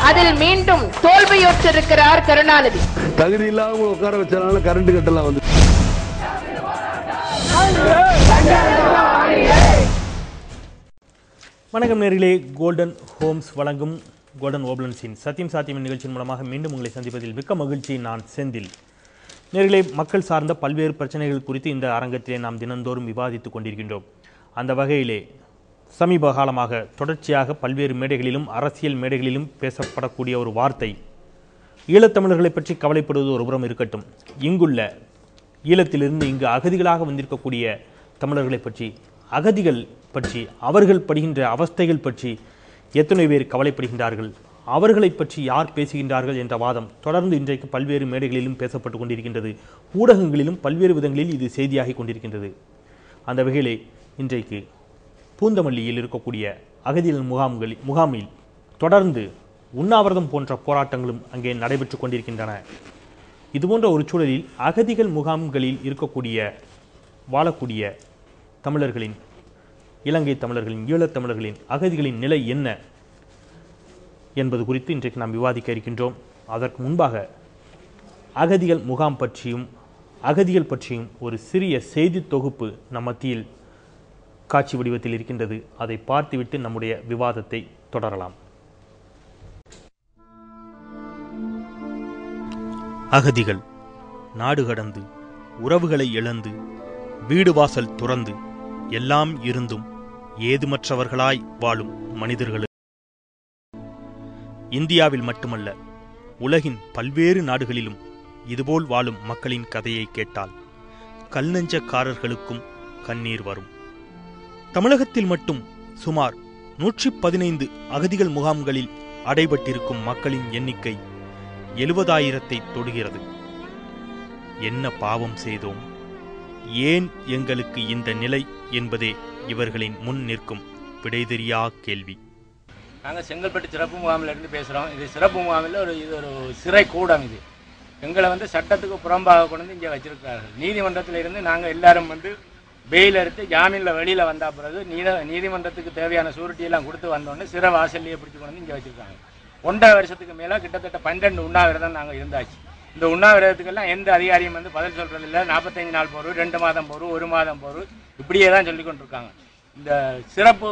அதில் மீண்டும் தோல்வியுற்றிருக்கிறார் கருணாநிதி. தகுதி இல்லாம உட்கார வச்சனால கரண்ட் கட்டலாம் வந்து. வணக்கம் நேயர்களே, கோல்டன் ஹோம்ஸ் வழங்கும் கோல்டன் ஓப்லன்ஸின் சத்தியம் சாத்தியம் நிகழ்ச்சியின் மூலமாக மீண்டும் உங்களை சந்திப்பதில் மிக்க மகிழ்ச்சி. நான் செந்தில். நேயர்களே, மக்கள் சார்ந்த பல்வேறு பிரச்சனைகள் குறித்து இந்த அரங்கத்திலே நாம் தினந்தோறும் விவாதித்துக் கொண்டிருக்கின்றோம். அந்த வகையிலே சமீப காலமாக தொடர்ச்சியாக பல்வேறு மேடைகளிலும் அரசியல் மேடைகளிலும் பேசப்படக்கூடிய ஒரு வார்த்தை, ஈழத்தமிழர்களை பற்றி கவலைப்படுவது ஒருபுறம் இருக்கட்டும், இங்குள்ள ஈழத்திலிருந்து இங்கு அகதிகளாக வந்திருக்கக்கூடிய தமிழர்களை பற்றி, அகதிகள் பற்றி, அவர்கள் படுகின்ற அவஸ்தைகள் பற்றி எத்தனை பேர் கவலைப்படுகின்றார்கள், அவர்களை பற்றி யார் பேசுகின்றார்கள் என்ற வாதம் தொடர்ந்து இன்றைக்கு பல்வேறு மேடைகளிலும் பேசப்பட்டு கொண்டிருக்கின்றது. ஊடகங்களிலும் பல்வேறு விதங்களில் இது செய்தியாகி கொண்டிருக்கின்றது. அந்த வகையிலே இன்றைக்கு பூந்தமல்லியில் இருக்கக்கூடிய அகதிகள் முகாமில் தொடர்ந்து உண்ணாவிரதம் போன்ற போராட்டங்களும் அங்கே நடைபெற்று கொண்டிருக்கின்றன. இதுபோன்ற ஒரு சூழலில் அகதிகள் முகாம்களில் இருக்கக்கூடிய வாழக்கூடிய தமிழர்களின், இலங்கை தமிழர்களின், ஈழத் தமிழர்களின், அகதிகளின் நிலை என்ன என்பது குறித்து இன்றைக்கு நாம் விவாதிக்க இருக்கின்றோம். அதற்கு முன்பாக அகதிகள் முகாம் பற்றியும் அகதிகள் பற்றியும் ஒரு சிறிய செய்தி தொகுப்பு நம் மத்தியில் காட்சி வடிவத்தில் இருக்கின்றது. அதை பார்த்துவிட்டு நம்முடைய விவாதத்தை தொடரலாம். அகதிகள் நாடு கடந்து, உறவுகளை இழந்து, வீடு வாசல் துறந்து, எல்லாம் இருந்தும் ஏதுமற்றவர்களாய் வாழும் மனிதர்கள் இந்தியாவில் மட்டுமல்ல, உலகின் பல்வேறு நாடுகளிலும் இதுபோல் வாழும் மக்களின் கதையை கேட்டால் கல்நெஞ்சக்காரர்களுக்கும் கண்ணீர் வரும். தமிழகத்தில் மட்டும் சுமார் 115 அகதிகள் முகாம்களில் அடைபட்டிருக்கும் மக்களின் எண்ணிக்கை 70,000-ஐ தொடுகிறது. என்ன பாவம் செய்தோம், ஏன் எங்களுக்கு இந்த நிலை என்பதே இவர்களின் முன் நிற்கும் விடை தெரியா கேள்வி. நாங்கள் செங்கல்பட்டு சிறப்பு முகாமில் இருந்து பேசுகிறோம். இது சிறப்பு முகாமில் இது ஒரு சிறை கூடம். இது எங்களை சட்டத்துக்கு புறம்பாக கொண்டு இங்கே வச்சிருக்கிறார்கள். நீதிமன்றத்தில் இருந்து நாங்கள் எல்லாரும் பெயில் எடுத்து ஜாமீனில் வெளியில் வந்த பிறகு நீதிமன்றத்துக்கு தேவையான சூரிட்டியெல்லாம் கொடுத்து வந்தோடனே சிறை வாசல்லையே பிடிச்சி கொண்டு இங்கே வச்சுருக்காங்க. 1.5 வருஷத்துக்கு மேலே கிட்டத்தட்ட 12 உண்ணாவிரதம் நாங்கள் இருந்தாச்சு. இந்த உண்ணாவிரதத்துக்கெல்லாம் எந்த அதிகாரியும் பதில் சொல்கிறதில்லை. 45 நாள் போர், 2 மாதம் போர், 1 மாதம் போர், இப்படியே தான் சொல்லி கொண்டிருக்காங்க. இந்த சிறப்பு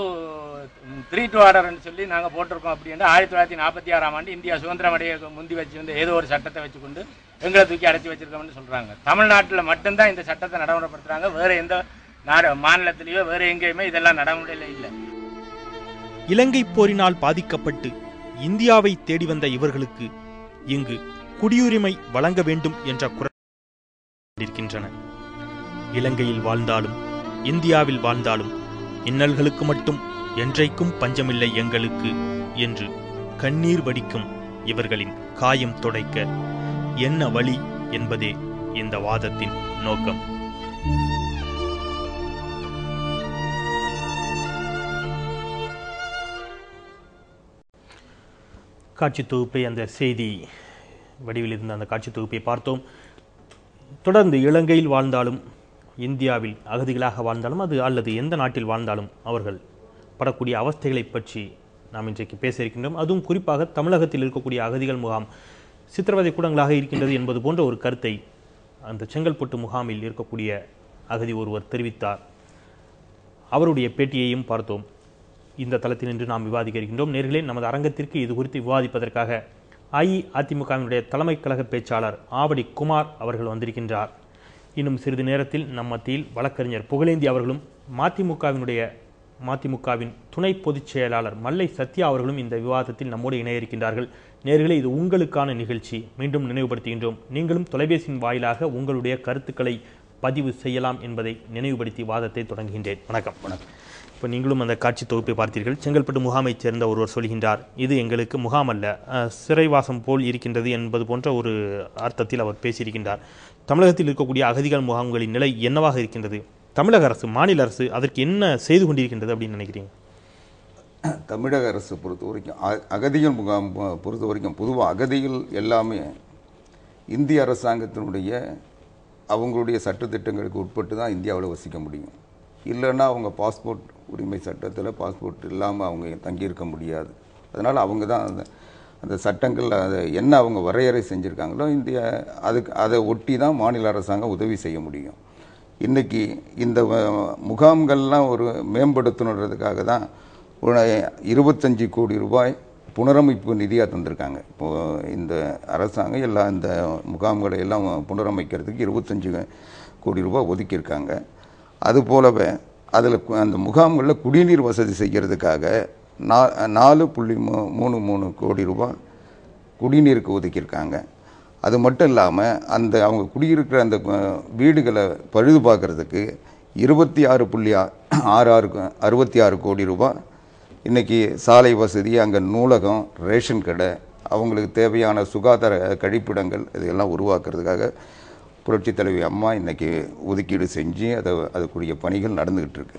3-2 ஆர்டர்னு சொல்லி நாங்கள் போட்டிருக்கோம். அப்படின்னா 1946ஆம் ஆண்டு இந்தியா சுதந்திரம் அடைய முந்தி வச்சு ஏதோ ஒரு சட்டத்தை வச்சுக்கொண்டு எங்களை தூக்கி அடைச்சி வச்சிருக்கோம்னு சொல்கிறாங்க. தமிழ்நாட்டில் மட்டும்தான் இந்த சட்டத்தை நடைமுறைப்படுத்துகிறாங்க. வேறு எந்த மாநிலத்திலேயோ வேறு எங்கேயுமே இதெல்லாம் நடைமுறையில் இல்லை. இலங்கை போரினால் பாதிக்கப்பட்டு இந்தியாவை தேடி வந்த இவர்களுக்கு இங்கு குடியுரிமை வழங்க வேண்டும் என்ற குரல் இருக்கின்றன. இலங்கையில் வாழ்ந்தாலும் இந்தியாவில் வாழ்ந்தாலும் இன்னல்களுக்கு மட்டும் என்றைக்கும் பஞ்சமில்லை எங்களுக்கு என்று கண்ணீர் வடிக்கும் இவர்களின் காயம் துடைக்க என்ன வழி என்பதே இந்த வாதத்தின் நோக்கம். காட்சி தொகுப்பை, அந்த செய்தி வடிவில் இருந்த அந்த காட்சி தொகுப்பை பார்த்தோம். தொடர்ந்து இலங்கையில் வாழ்ந்தாலும் இந்தியாவில் அகதிகளாக வாழ்ந்தாலும் அது அல்லது எந்த நாட்டில் வாழ்ந்தாலும் அவர்கள் படக்கூடிய அவஸ்தைகளை பற்றி நாம் இன்றைக்கு பேச இருக்கின்றோம். அதுவும் குறிப்பாக தமிழகத்தில் இருக்கக்கூடிய அகதிகள் முகாம் சித்திரவதை கூடங்களாக இருக்கின்றது என்பது போன்ற ஒரு கருத்தை அந்த செங்கல்பட்டு முகாமில் இருக்கக்கூடிய அகதி ஒருவர் தெரிவித்தார். அவருடைய பேட்டியையும் பார்த்தோம். இந்த தளத்தில் நின்று நாம் விவாதிக்க இருக்கின்றோம். நேர்களே, நமது அரங்கத்திற்கு இது குறித்து விவாதிப்பதற்காக அஇஅதிமுகவினுடைய தலைமை கழக பேச்சாளர் ஆவடி குமார் அவர்கள் வந்திருக்கின்றார். இன்னும் சிறிது நேரத்தில் நம் மத்தியில் வழக்கறிஞர் புகழேந்தி அவர்களும் மதிமுகவின் துணை பொதுச் செயலாளர் மல்லை சத்யா அவர்களும் இந்த விவாதத்தில் நம்மோடு இணைய இருக்கின்றார்கள். நேர்களே, இது உங்களுக்கான நிகழ்ச்சி. மீண்டும் நினைவுபடுத்துகின்றோம், நீங்களும் தொலைபேசியின் வாயிலாக உங்களுடைய கருத்துக்களை பதிவு செய்யலாம் என்பதை நினைவுபடுத்தி வாதத்தை தொடங்குகின்றேன். வணக்கம். வணக்கம். இப்போ நீங்களும் அந்த காட்சி தொகுப்பை பார்த்தீர்கள். செங்கல்பட்டு முகாமைச் சேர்ந்த ஒருவர் சொல்கின்றார், இது எங்களுக்கு முகாம் அல்ல, சிறைவாசம் போல் இருக்கின்றது என்பது போன்ற ஒரு அர்த்தத்தில் அவர் பேசியிருக்கின்றார். தமிழகத்தில் இருக்கக்கூடிய அகதிகள் முகாம்களின் நிலை என்னவாக இருக்கின்றது? தமிழக அரசு, மாநில அரசு அதற்கு என்ன செய்து கொண்டிருக்கின்றது அப்படின்னு நினைக்கிறீங்க? தமிழக அரசு பொறுத்த வரைக்கும், அகதிகள் முகாம் பொறுத்த வரைக்கும் பொதுவாக அகதிகள் எல்லாமே இந்திய அரசாங்கத்தினுடைய அவங்களுடைய சட்டத்திட்டங்களுக்கு உட்பட்டு தான் இந்தியாவில் வசிக்க முடியும். இல்லைன்னா அவங்க பாஸ்போர்ட் உரிமை சட்டத்தில் பாஸ்போர்ட் இல்லாமல் அவங்க தங்கியிருக்க முடியாது. அதனால் அவங்க தான் அந்த சட்டங்கள் அதை என்ன அவங்க வரையறை செஞ்சுருக்காங்களோ அதை ஒட்டி தான் மாநில அரசாங்கம் உதவி செய்ய முடியும். இன்றைக்கி இந்த முகாம்கள்லாம் ஒரு மேம்படுத்தணுன்றதுக்காக தான் 25 கோடி ரூபாய் புனரமைப்பு நிதியாக தந்திருக்காங்க. இப்போது இந்த அரசாங்கம் எல்லாம் இந்த முகாம்களை எல்லாம் புனரமைக்கிறதுக்கு 25 கோடி ரூபாய் ஒதுக்கியிருக்காங்க. அதுபோலவே அதில் அந்த முகாம்களில் குடிநீர் வசதி செய்கிறதுக்காக 4.33 கோடி ரூபாய் குடிநீருக்கு ஒதுக்கியிருக்காங்க. அது மட்டும் இல்லாமல் அவங்க குடியிருக்கிற அந்த வீடுகளை பழுது பார்க்குறதுக்கு 66 கோடி ரூபாய் இன்றைக்கி சாலை வசதி, அங்கே நூலகம், ரேஷன் கடை, அவங்களுக்கு தேவையான சுகாதார கழிப்பிடங்கள் இதெல்லாம் உருவாக்குறதுக்காக புரட்சித் தலைவி அம்மா இன்றைக்கி ஒதுக்கீடு செஞ்சு அதுக்குரிய பணிகள் நடந்துக்கிட்டு இருக்கு.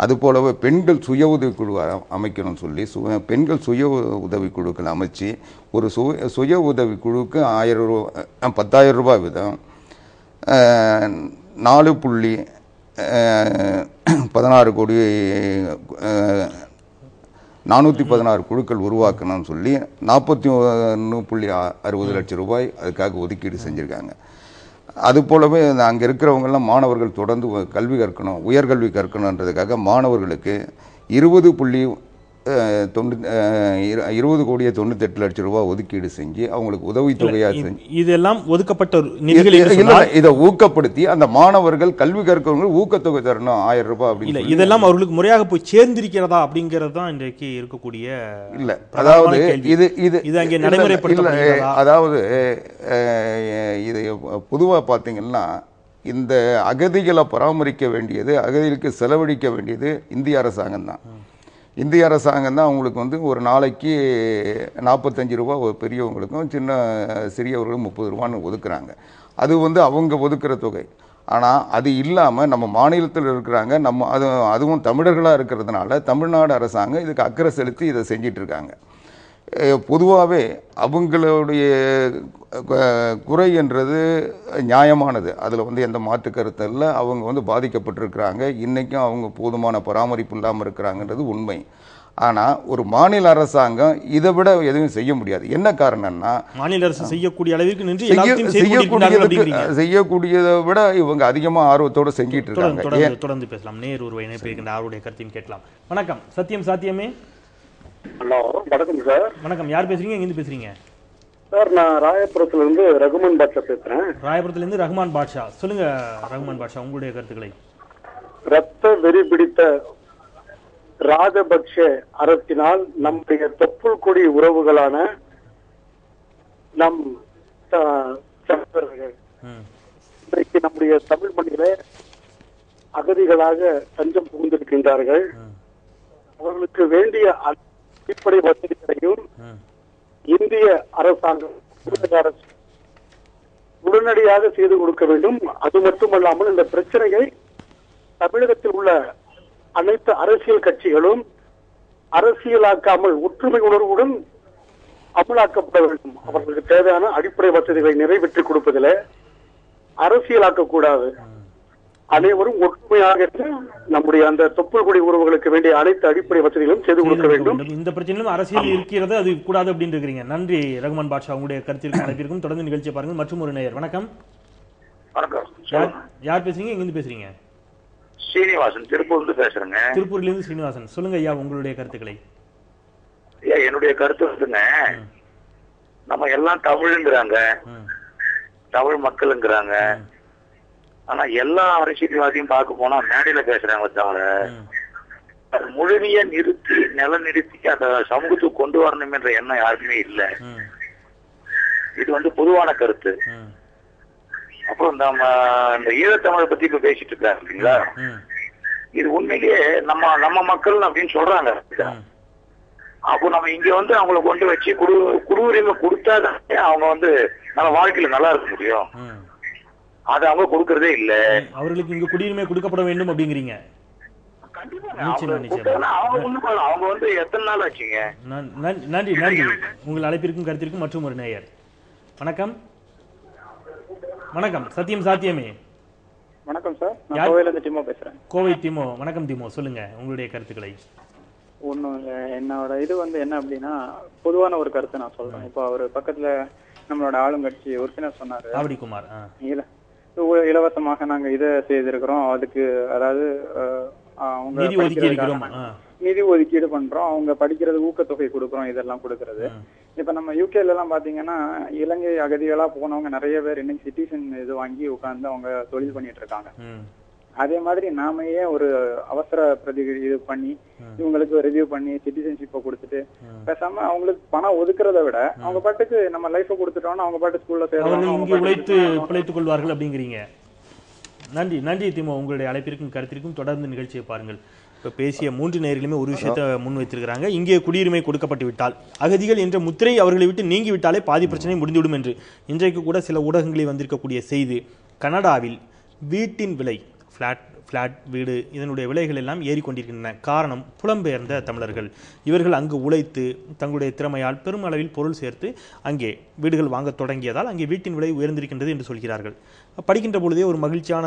அதுபோலவே பெண்கள் சுய உதவிக்குழு அமைக்கணும்னு சொல்லி பெண்கள் சுய உதவிக்குழுக்கள் அமைச்சு ஒரு சுய உதவிக்குழுவுக்கு 10,000 ரூபாய் வீதம் 4.16 கோடி 416 குழுக்கள் உருவாக்கணும்னு சொல்லி 41.60 லட்சம் ரூபாய் அதுக்காக ஒதுக்கீடு செஞ்சுருக்காங்க. அதுபோலவே அங்கே இருக்கிறவங்கெல்லாம் மாணவர்கள் தொடர்ந்து கல்வி கற்கணும், உயர்கல்வி கற்கணுன்றதுக்காக மாணவர்களுக்கு 20 கோடியே 98 லட்சம் ரூபாய் ஒதுக்கீடு செஞ்சு அவங்களுக்கு உதவித்தொகையாக செஞ்சு இதெல்லாம் ஒதுக்கப்பட்ட இதை ஊக்கப்படுத்தி அந்த மாணவர்கள் கல்வி கற்கவங்க ஊக்கத்தொகை தரணும் 1000 ரூபாய் அப்படின்னு இதெல்லாம் அவர்களுக்கு முறையாக போய் சேர்ந்திருக்கிறதா அப்படிங்கிறது தான் இன்றைக்கு இருக்கக்கூடிய இல்லை. அதாவது இது அங்கே நடைமுறைப்படுத்த அதாவது இது பொதுவாக பார்த்தீங்கன்னா இந்த அகதிகளை பராமரிக்க வேண்டியது, அகதிகளுக்கு செலவழிக்க வேண்டியது இந்திய அரசாங்கம் தான். இந்திய அரசாங்கம் தான் அவங்களுக்கு ஒரு நாளைக்கு 45 ரூபா பெரியவங்களுக்கும் சிறியவர்களும் 30 ரூபான்னு ஒதுக்குறாங்க. அது அவங்க ஒதுக்குற தொகை. ஆனால் அது இல்லாமல் நம்ம மாநிலத்தில் இருக்கிறாங்க, அதுவும் தமிழர்களாக இருக்கிறதுனால தமிழ்நாடு அரசாங்கம் இதுக்கு அக்கறை செலுத்தி இதை செஞ்சிட்ருக்காங்க. பொதுவாகவே அவங்களுடைய குறை என்றது நியாயமானது, அதில் எந்த மாற்று கருத்து இல்லை. அவங்க பாதிக்கப்பட்டிருக்கிறாங்க, இன்றைக்கும் அவங்க போதுமான பராமரிப்பு இல்லாமல் இருக்கிறாங்கன்றது உண்மை. ஆனால் ஒரு மாநில அரசாங்கம் இதை விட எதுவும் செய்ய முடியாது. என்ன காரணம்னா மாநில அரசு செய்யக்கூடிய அளவிற்கு செய்யக்கூடியதை விட இவங்க அதிகமாக ஆர்வத்தோடு செஞ்சிட்டு இருக்காங்க. தொடர்ந்து பேசலாம். நேர் ஒரு இணைப்பிருக்கின்ற அவருடைய கருத்தையும் கேட்கலாம். வணக்கம். சத்தியம் சாத்தியமே. ஹலோ, வணக்கம் சார். வணக்கம். யார் பேசுறீங்க, எங்கிருந்து பேசுறீங்க? சார், நான் ராயபுரத்திலிருந்து ரகுமான் பாட்ஷா பேசுறேன். ராயபுரத்திலிருந்து ரகுமான் பாட்ஷா. சொல்லுங்க ரகுமான் பாட்ஷா, உங்களுடைய கருத்துக்களை. ரத்த வெறி பிடித்த ராஜபக்ஷ அரசினால் நம்முடைய தொப்புள் கொடி உறவுகளான நம் இன்றைக்கு நம்முடைய தமிழ் மண்ணிலே அகதிகளாக தஞ்சம் புகுந்திருக்கின்றார்கள். அவர்களுக்கு வேண்டிய அடிப்படை வசதிகளையும் இந்திய அரசாங்கம் உடனடியாக செய்து கொடுக்க வேண்டும். அது மட்டுமல்லாமல் இந்த பிரச்சனையை தமிழகத்தில் உள்ள அனைத்து அரசியல் கட்சிகளும் அரசியலாக்காமல் ஒற்றுமை உணர்வுடன் அமலாக்கப்பட வேண்டும். அவர்களுக்கு தேவையான அடிப்படை வசதிகளை நிறைவேற்றிக் கொடுப்பதில் அரசியலாக்க கூடாது. அனைவரும் ஒற்றுமையாக நம்முடைய அந்த தொப்புள் கொடி உறவுகளுக்கு வேண்டிய அனைத்து அடிப்படை வசதிகளும் செய்து கொடுக்க வேண்டும். இந்த பிரச்சனையிலும் அரசியல் இருக்கிறது, அது கூடாது அப்படின்னு இருக்கிறீங்க. நன்றி ரகுமான் பாட்ஷா, உங்களுடைய கருத்திற்கு அழைப்பிற்கும். தொடர்ந்து நிகழ்ச்சியை பாருங்கள். மற்றும் ஒரு நேயர். வணக்கம். வணக்கம். யார் பேசுறீங்க, எங்கிருந்து பேசுறீங்க? ஸ்ரீனிவாசன், திருப்பூர்ல பேசுறேங்க. திருப்பூர்ல இருந்து ஸ்ரீனிவாசன், சொல்லுங்க ஐயா உங்களுடைய கருத்துக்களை. என்னுடைய கருத்து வந்துங்க, நம்ம எல்லாம் தமிழ்ங்கிறாங்க, தமிழ் மக்களுங்கிறாங்க. ஆனா எல்லா அரசியல்வாதியும் பார்க்க போனா மேடையில பேசுறாங்க தவிர அது முழுமையா நிறுத்தி அந்த சமூகத்துக்கு கொண்டு வரணும் என்ற எண்ணம் யாருக்குமே இல்லை. இது பொதுவான கருத்து. அப்புறம் நம்ம இந்த ஈழத்தமிழை பத்தி இப்ப பேசிட்டு இருக்காங்க இல்லைங்களா, இது உண்மையிலேயே நம்ம மக்கள் அப்படின்னு சொல்றாங்க. அப்போ நம்ம இங்க அவங்களை கொண்டு வச்சு குடியுரிமை கொடுத்தாதான் அவங்க நம்ம வாழ்க்கையில நல்லா இருக்க முடியும். அது அவங்க கொடுக்கறதே இல்ல. அவர்களுக்கு இங்க குடியுரிமை கொடுக்கப்பட வேண்டும் அப்படிங்கிறீங்க. அவங்க எத்தனை நாள் ஆச்சுங்க? நன்றி நன்றி உங்கள் அழைப்பிற்கும் கருத்திற்கும். மற்றும் ஒரு நேயர். வணக்கம். வணக்கம். சத்தியம் சாத்தியமே. வணக்கம் சார், நான் கோவையிலிருந்து திமோ பேசுறேன். கோவை திமோ. வணக்கம் திமோ, சொல்லுங்க உங்களுடைய கருத்துக்களை. ஒன்றும் என்னோட இது என்ன அப்படின்னா பொதுவான ஒரு கருத்தை நான் சொல்றேன். இப்போ அவர் பக்கத்துல நம்மளோட ஆளுங்கட்சி உறுப்பினர் சொன்னாரு ஆவடிக்குமார், இலவசமாக நாங்க இதை செய்திருக்கிறோம், அதுக்கு அதாவது அவங்க நிதி ஒதுக்கீடு பண்றோம், அவங்க படிக்கிறது ஊக்கத்தொகை கொடுக்குறோம், இதெல்லாம் கொடுக்கறது. இப்ப நம்ம யூகேல எல்லாம் பாத்தீங்கன்னா இலங்கை அகதிகளா போனவங்க நிறைய பேர் இன்னைக்கு சிட்டிசன் இது வாங்கி உட்கார்ந்து அவங்க தொழில் பண்ணிட்டு இருக்காங்க. அதே மாதிரி நாம ஏன் ஒரு அவசர இது பண்ணி இவங்களுக்கு ரிவ்யூ பண்ணி சிட்டிசன்ஷிப்பை கொடுத்துட்டு பேசாம அவங்களுக்கு பணம் ஒதுக்குறத விட அவங்க பாட்டுக்கு நம்ம லைஃபை கொடுத்துட்டோம்னா அவங்க பாட்டு ஸ்கூல்ல சேர்ந்து பிழைத்துக் கொள்வார்கள் அப்படிங்கிறீங்க. நன்றி நன்றி திமோ, உங்களுடைய அழைப்பிற்கும் கருத்திற்கும் தொடர்ந்து நிகழ்ச்சியை பாருங்கள். இப்போ பேசிய 3 நேயர்களுமே ஒரு விஷயத்தை முன் வைத்திருக்கிறாங்க. இங்கே குடியுரிமை கொடுக்கப்பட்டு விட்டால் அகதிகள் என்ற முத்திரை அவர்களை விட்டு நீங்கிவிட்டாலே பாதி பிரச்சனை முடிந்துவிடும் என்று இன்றைக்கு கூட சில ஊடகங்களில் வந்திருக்கக்கூடிய செய்தி. கனடாவில் வீட்டின் விலை, ஃப்ளாட் வீடு, இதனுடைய விலைகள் எல்லாம் ஏறிக்கொண்டிருக்கின்றன. காரணம் புலம்பெயர்ந்த தமிழர்கள். இவர்கள் அங்கு உழைத்து தங்களுடைய திறமையால் பெருமளவில் பொருள் சேர்த்து அங்கே வீடுகள் வாங்க தொடங்கியதால் அங்கே வீட்டின் விலை உயர்ந்திருக்கின்றது என்று சொல்கிறார்கள். படிக்கின்ற பொழுதே ஒரு மகிழ்ச்சியான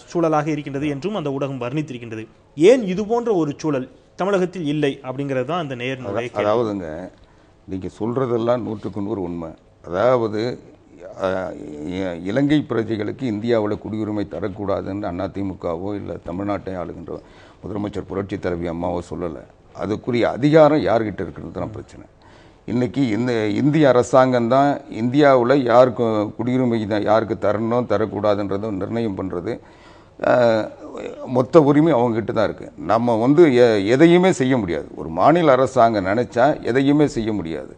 சூழலாக இருக்கின்றது என்றும் அந்த ஊடகம் வர்ணித்திருக்கின்றது. ஏன் இது போன்ற ஒரு சூழல் தமிழகத்தில் இல்லை அப்படிங்கிறது தான் அந்த நேர்முறை. அதாவதுங்க, நீங்கள் சொல்றதெல்லாம் 100க்கு 100 உண்மை. அதாவது இலங்கை பிரஜைகளுக்கு இந்தியாவில் குடியுரிமை தரக்கூடாதுன்னு அதிமுகவோ இல்லை தமிழ்நாட்டை ஆளுகின்ற முதலமைச்சர் புரட்சி தலைவி அம்மாவோ சொல்லலை. அதுக்குரிய அதிகாரம் யார்கிட்ட இருக்கிறது தான் பிரச்சனை. இன்றைக்கி இந்திய அரசாங்கம் தான் இந்தியாவில் யாருக்கு குடியுரிமை யாருக்கு தரணும் தரக்கூடாதுன்றதை நிர்ணயம் பண்ணுறது. மொத்த உரிமை அவங்ககிட்ட தான் இருக்குது. நம்ம எதையுமே செய்ய முடியாது. ஒரு மாநில அரசாங்கம் நினச்சா எதையுமே செய்ய முடியாது.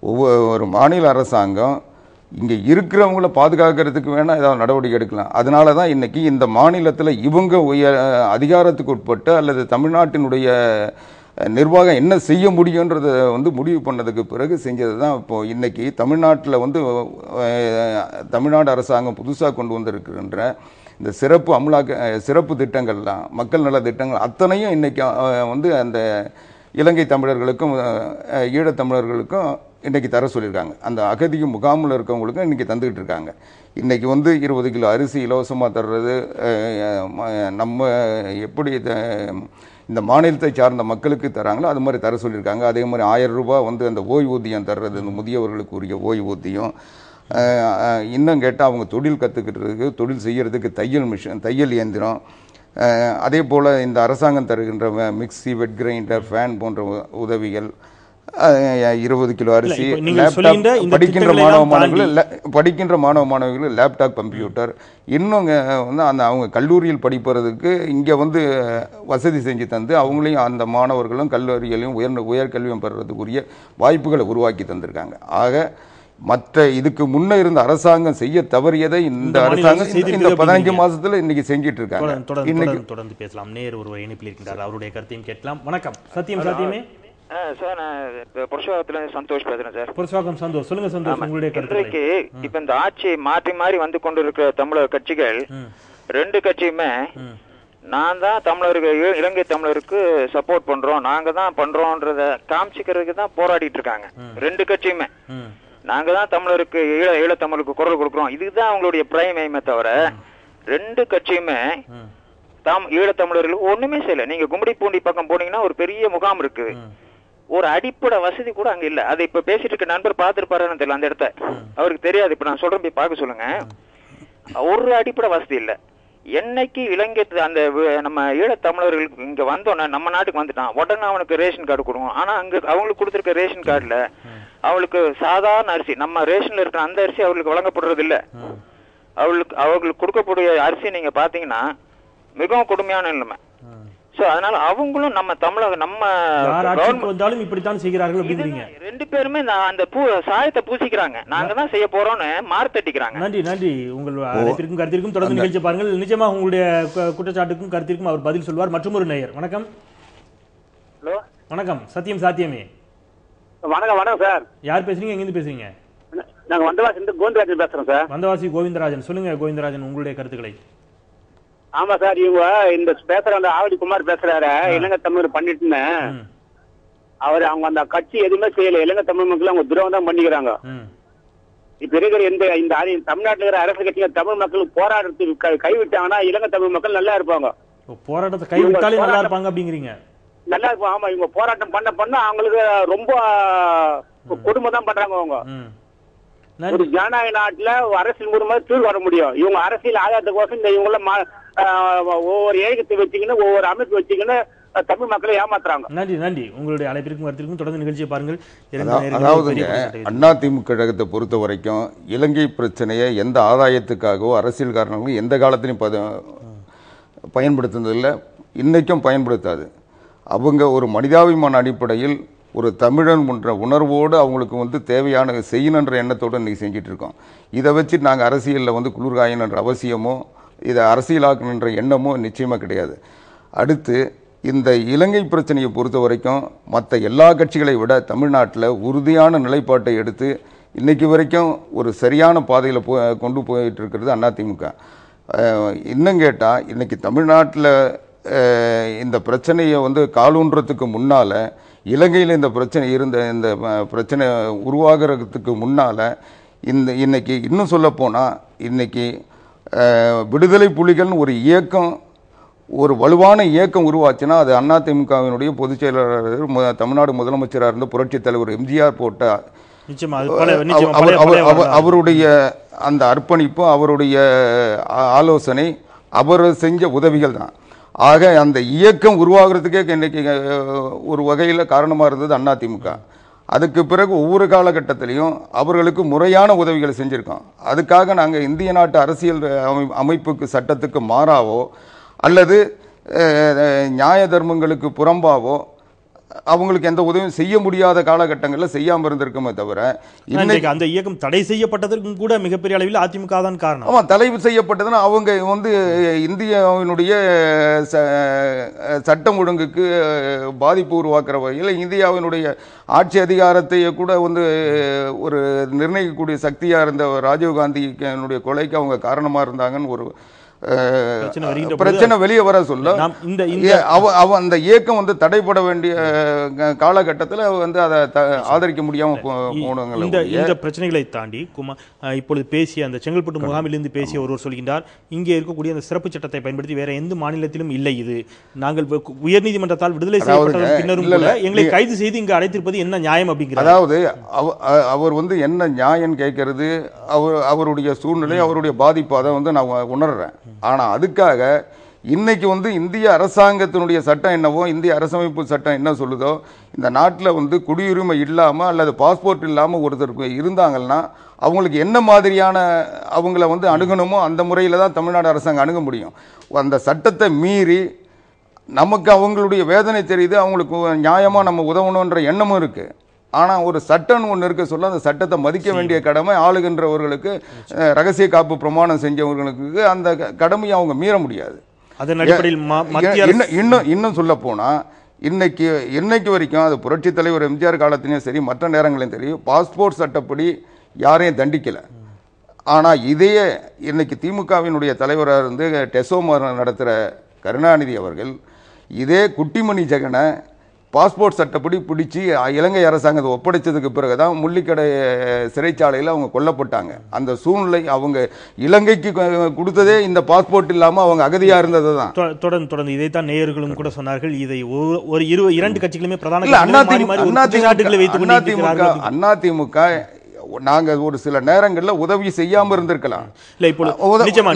ஒவ்வொரு மாநில அரசாங்கம் இங்கே இருக்கிறவங்கள பாதுகாக்கிறதுக்கு வேணால் ஏதாவது நடவடிக்கை எடுக்கலாம். அதனால தான் இன்றைக்கி இந்த மாநிலத்தில் இவங்க அதிகாரத்துக்கு உட்பட்டு அல்லது தமிழ்நாட்டினுடைய நிர்வாகம் என்ன செய்ய முடியுன்றதை முடிவு பண்ணதுக்கு பிறகு செஞ்சது தான். இப்போது இன்றைக்கி தமிழ்நாட்டில் தமிழ்நாடு அரசாங்கம் புதுசாக கொண்டு வந்திருக்கின்ற இந்த சிறப்பு திட்டங்கள்லாம், மக்கள் நல திட்டங்கள் அத்தனையும் இன்றைக்கி அந்த இலங்கை தமிழர்களுக்கும் ஈழத்தமிழர்களுக்கும் இன்றைக்கி தர சொல்லியிருக்காங்க. அந்த அகதிக்கு முகாமில் இருக்கவங்களுக்கும் இன்றைக்கி தந்துக்கிட்டு இருக்காங்க. இன்றைக்கி 20 கிலோ அரிசி இலவசமாக தர்றது, நம்ம எப்படி இந்த மாநிலத்தை சார்ந்த மக்களுக்கு தராங்களோ அது மாதிரி தர சொல்லியிருக்காங்க. அதே மாதிரி 1000 ரூபாய் அந்த ஓய்வூதியம் தர்றது, இந்த முதியவர்களுக்கு உரிய ஓய்வூதியம். இன்னும் கேட்டால் அவங்க தொழில் கற்றுக்கிறதுக்கு, தொழில் செய்கிறதுக்கு தையல் இயந்திரம். அதே போல் இந்த அரசாங்கம் தருகின்ற மிக்சி, வெட் கிரைண்டர், ஃபேன் போன்ற உதவிகள், 20 கிலோ அரிசி, படிக்கின்ற மாணவ மாணவிகள் லேப்டாப், கம்ப்யூட்டர். இன்னும் அவங்க கல்லூரியில் படிப்பதற்கு இங்கே வசதி செஞ்சு தந்து அவங்களையும் அந்த மாணவர்களும் கல்லூரிகளையும் உயர்கல்வியும் பெறுறதுக்குரிய வாய்ப்புகளை உருவாக்கி தந்திருக்காங்க. ஆக மற்ற இதுக்கு முன்ன இருந்த அரசாங்கம் செய்ய தவறியதை இந்த அரசாங்கம் இந்த 15 மாசத்துல இன்னைக்கு செஞ்சிட்டு இருக்காங்க. தொடர்ந்து பேசலாம். நேர் ஒருவர் இணைப்பில் இருக்கின்றார், அவருடைய கருத்தையும் கேட்கலாம். வணக்கம். சாத்தியமே சார், நான் புருஷவாக்கத்துல சந்தோஷ் பேசுறேன் சார். புருஷவாக்கம் சந்தோஷ், சொல்லுங்க சந்தோஷ், உங்களுடைய கருத்து. இப்ப இந்த ஆட்சி மாறி வந்து கொண்டு இருக்கிற தமிழர் கட்சிகள் 2 கட்சியுமே நான் தான் தமிழர்கள், இலங்கை தமிழருக்கு சப்போர்ட் பண்றோம், நாங்க தான் பண்றோம்ன்றத காமிச்சிக்கிறதுக்கு தான் போராடிட்டு இருக்காங்க 2 கட்சியுமே. நாங்க தான் தமிழருக்கு ஈழத்தமிழுக்கு குரல் கொடுக்குறோம், இதுதான் அவங்களுடைய பிரைம் எய்மே தவிர 2 கட்சியுமே ஈழத்தமிழர்களுக்கு ஒண்ணுமே செய்யல. நீங்க கும்மிடிப்பூண்டி பக்கம் போனீங்கன்னா ஒரு பெரிய முகாம் இருக்கு, ஒரு அடிப்படை வசதி கூட அங்க இல்ல. அதை இப்ப பேசிட்டு இருக்க நண்பர் பாத்துருப்பாருன்னு தெரியல, அந்த இடத்த அவருக்கு தெரியாது. இப்ப நான் சொல்றேன், போய் பார்க்க சொல்லுங்க. ஒரு அடிப்படை வசதி இல்ல. என்னைக்கு இலங்கை அந்த நம்ம ஈழத்தமிழர்களுக்கு இங்க வந்தோன்னா, நம்ம நாட்டுக்கு வந்துட்டான் உடனே அவனுக்கு ரேஷன் கார்டு கொடுக்கும். ஆனா அங்க அவங்களுக்கு கொடுத்திருக்க ரேஷன் கார்டுல அவளுக்கு சாதாரண அரிசி, நம்ம ரேஷன்ல இருக்கிற அந்த அரிசி அவளுக்கு வழங்கப்படுறது இல்ல. அவங்களுக்கு கொடுக்கக்கூடிய அரிசி நீங்க பாத்தீங்கன்னா மிகவும் கொடுமையான நிலைமை. சோ அதனால அவங்களும் நம்ம தமிழக நம்ம வந்தாலும் இப்படித்தான் செய்கிறார்கள் அப்படிங்கிறீங்க. 2 பேருமே அந்த சாயத்தை பூசிக்கிறாங்க, நாங்க தான் செய்ய போறோம்னு மார்த்தட்டிக்கிறாங்க. நன்றி உங்கள் அழைப்பிற்கும் கருத்திற்கும் தொடர்ந்து நிகழ்ச்சி பாருங்கள். நிச்சயமாக உங்களுடைய குற்றச்சாட்டுக்கும் கருத்திற்கும் அவர் பதில் சொல்வார். மற்றும் ஒரு நேயர். வணக்கம். ஹலோ, வணக்கம். சாத்தியமே. வணக்கம் சார். யார் பேசுறீங்க, எங்க இருந்து பேசுறீங்க? நாங்க வந்தவாசி கோவிந்தராஜன் பேசுறோம் சார். வந்தவாசி கோவிந்தராஜன், சொல்லுங்க கோவிந்தராஜன், உங்களுடைய கருத்துக்களை. ஆமா சார், இவங்க இந்த பேசுற அந்த ஆவடி குமார் பேசுறாரு, இலங்கை தமிழ் பண்ணிட்டுன்னு அவங்க அந்த கட்சி எதுவுமே செய்யல. இலங்கை தமிழ் மக்கள் அவங்க துரோகம் தான் பண்ணிக்கிறாங்க. இப்ப இருக்கிற இந்த தமிழ்நாட்டில் இருக்கிற அரசு கட்சிங்க தமிழ் மக்கள் போராட்டத்துக்கு கைவிட்டாங்கன்னா இலங்கை தமிழ் மக்கள் நல்லா இருப்பாங்க. போராட்டத்தை கைவிட்டாலே நல்லா இருப்பாங்க அப்படிங்கிறீங்க. நல்லா இருக்கும். ஆமா, இவங்க போராட்டம் பண்ண அவங்களுக்கு ரொம்ப கொடுமை தான் பண்றாங்க. அவங்க ஒரு ஜனநாயக நாட்டுல அரசியல் மூலமாக தீர்வு வர முடியும். இவங்க அரசியல் ஆதாயத்துக்கோசம் இந்த இவங்கள ஒவ்வொரு ஏகத்தை வச்சுக்கின்னு ஒவ்வொரு அமைப்பு வச்சுக்கின்னு தமிழ் மக்களை ஏமாத்துறாங்க. நன்றி நன்றி. உங்களுடைய அழைப்பிற்கும் கருத்திற்கும் தொடர்ந்து நிகழ்ச்சியை பாருங்கள். அதாவது அதிமுக கழகத்தை பொறுத்த வரைக்கும் இலங்கை பிரச்சனையை எந்த ஆதாயத்துக்காகவோ அரசியல் காரணங்களும் எந்த காலத்திலையும் பயன்படுத்துனதில்லை, இன்னைக்கும் பயன்படுத்தாது. அவங்க ஒரு மனிதாபிமான அடிப்படையில் ஒரு தமிழன் என்ற உணர்வோடு அவங்களுக்கு தேவையான செய்யணுன்ற எண்ணத்தோடு இன்றைக்கி செஞ்சிட்டு இருக்கோம். இதை வச்சு நாங்கள் அரசியலில் குளிர்காயணுன்ற அவசியமோ இதை அரசியலாக்கணுன்ற எண்ணமோ நிச்சயமாக கிடையாது. அடுத்து இந்த இலங்கை பிரச்சனையை பொறுத்த வரைக்கும் மற்ற எல்லா கட்சிகளை விட தமிழ்நாட்டில் உறுதியான நிலைப்பாட்டை எடுத்து இன்னைக்கு வரைக்கும் ஒரு சரியான பாதையில் கொண்டு போயிட்டு இருக்கிறது அதிமுக. இன்னும் கேட்டால் இன்னைக்கு தமிழ்நாட்டில் இந்த பிரச்சனையை காலூன்றதுக்கு முன்னால், இலங்கையில் இந்த பிரச்சனை உருவாகிறதுக்கு முன்னால் இன்னைக்கு இன்னும் சொல்லப்போனால் இன்னைக்கு விடுதலை புலிகள்னு ஒரு இயக்கம், ஒரு வலுவான இயக்கம் உருவாச்சுன்னா அது அதிமுகவினுடைய பொதுச் செயலாளர் தமிழ்நாடு முதலமைச்சராக இருந்த புரட்சித் தலைவர் எம்ஜிஆர் போட்ட அவருடைய அந்த அர்ப்பணிப்பு, அவருடைய ஆலோசனை, அவர் செஞ்ச உதவிகள் தான். ஆக அந்த இயக்கம் உருவாகிறதுக்கே இன்னைக்கு ஒரு வகையில் காரணமாக இருந்தது அதிமுக. அதுக்கு பிறகு ஒவ்வொரு காலகட்டத்திலையும் அவர்களுக்கு முறையான உதவிகளை செஞ்சுருக்கோம். அதுக்காக நாங்கள் இந்திய நாட்டு அரசியல் அமைப்புக்கு சட்டத்துக்கு மாறாவோ அல்லது நியாய தர்மங்களுக்கு புறம்பாவோ அவங்களுக்கு எந்த உதவியும் செய்ய முடியாத காலகட்டங்களில் செய்யாமல் இருந்திருக்குமே தவிர இன்னைக்கு அந்த இயக்கம் தடை செய்யப்பட்டதற்கும் கூட மிகப்பெரிய அளவில் அதிமுக தான் காரணம். ஆமாம், தடை செய்யப்பட்டதுன்னா அவங்க இந்தியாவினுடைய சட்டம் ஒழுங்குக்கு பாதிப்பு உருவாக்குற வகையில் இந்தியாவினுடைய ஆட்சி அதிகாரத்தை கூட ஒரு நிர்ணயிக்கக்கூடிய சக்தியாக இருந்த ராஜீவ்காந்தியினுடைய கொலைக்கு அவங்க காரணமாக இருந்தாங்கன்னு ஒரு பிரச்சனை வெளியே வர சொல்ல அந்த இயக்கம் தடைப்பட வேண்டிய காலகட்டத்தில் அதை ஆதரிக்க முடியாம போனவங்க. இந்த பிரச்சனைகளை தாண்டி இப்பொழுது பேசிய அந்த செங்கல்பட்டு முகாமிலிருந்து பேசிய ஒருவர் சொல்கின்றார், இங்கே இருக்கக்கூடிய அந்த சிறப்பு சட்டத்தை பயன்படுத்தி வேற எந்த மாநிலத்திலும் இல்லை, இது நாங்கள் உயர்நீதிமன்றத்தால் விடுதலை செய்யப்பட்ட பின்னரும் கூட எங்களை கைது செய்து இங்கு அடைத்திருப்பது என்ன நியாயம் அப்படிங்கிறார். அதாவது அவர் என்ன நியாயம் கேட்கறது, அவருடைய சூழ்நிலை, அவருடைய பாதிப்பு, அதை நான் உணர்றேன். ஆனா அதுக்காக இன்னைக்கு இந்திய அரசாங்கத்தினுடைய சட்டம் என்னவோ, இந்திய அரசமைப்பு சட்டம் என்ன சொல்லுதோ, இந்த நாட்டில் குடியுரிமை இல்லாம அல்லது பாஸ்போர்ட் இல்லாம ஒருத்தருக்கு இருந்தாங்கன்னா அவங்களுக்கு என்ன மாதிரியான அவங்கள அணுகணுமோ அந்த முறையில் தான் தமிழ்நாடு அரசாங்கம் அணுக முடியும். அந்த சட்டத்தை மீறி நமக்கு அவங்களுடைய வேதனை தெரியுது, அவங்களுக்கு நியாயமா நம்ம உதவணுன்ற எண்ணமும் இருக்கு. ஆனால் ஒரு சட்டம் ஒன்று இருக்க சொல்ல அந்த சட்டத்தை மதிக்க வேண்டிய கடமை ஆளுகின்றவர்களுக்கு, ரகசிய காப்பு பிரமாணம் செஞ்சவர்களுக்கு அந்த கடமையை அவங்க மீற முடியாது. அதன் அடிப்படையில் இன்னும் சொல்ல போனால் இன்னைக்கு வரைக்கும் அது புரட்சி தலைவர் எம்ஜிஆர் காலத்திலையும் சரி மற்ற நேரங்களையும் சரி பாஸ்போர்ட் சட்டப்படி யாரையும் தண்டிக்கலை. ஆனால் இதையே இன்னைக்கு திமுகவினுடைய தலைவராக இருந்து டெசோமர் நடத்துகிற கருணாநிதி அவர்கள் இதே குட்டிமணி ஜெகனை பாஸ்போர்ட் சட்டப்படி பிடிச்சி இலங்கை அரசாங்கத்தை ஒப்படைச்சதுக்கு பிறகுதான் முள்ளிக்கடை சிறைச்சாலையில் அவங்க கொல்லப்பட்டாங்க. அந்த சூழ்நிலை அவங்க இலங்கைக்கு கொடுத்ததே இந்த பாஸ்போர்ட் இல்லாமல் அவங்க அகதியாக இருந்தது தான். தொடர்ந்து இதைத்தான் நேயர்களும் கூட சொன்னார்கள். இதை ஒரு இரண்டு கட்சிகளுமே பிரதான அதிமுக நாங்க ஒரு சில நேரங்களில் உதவி செய்யாம இருந்திருக்கலாம்,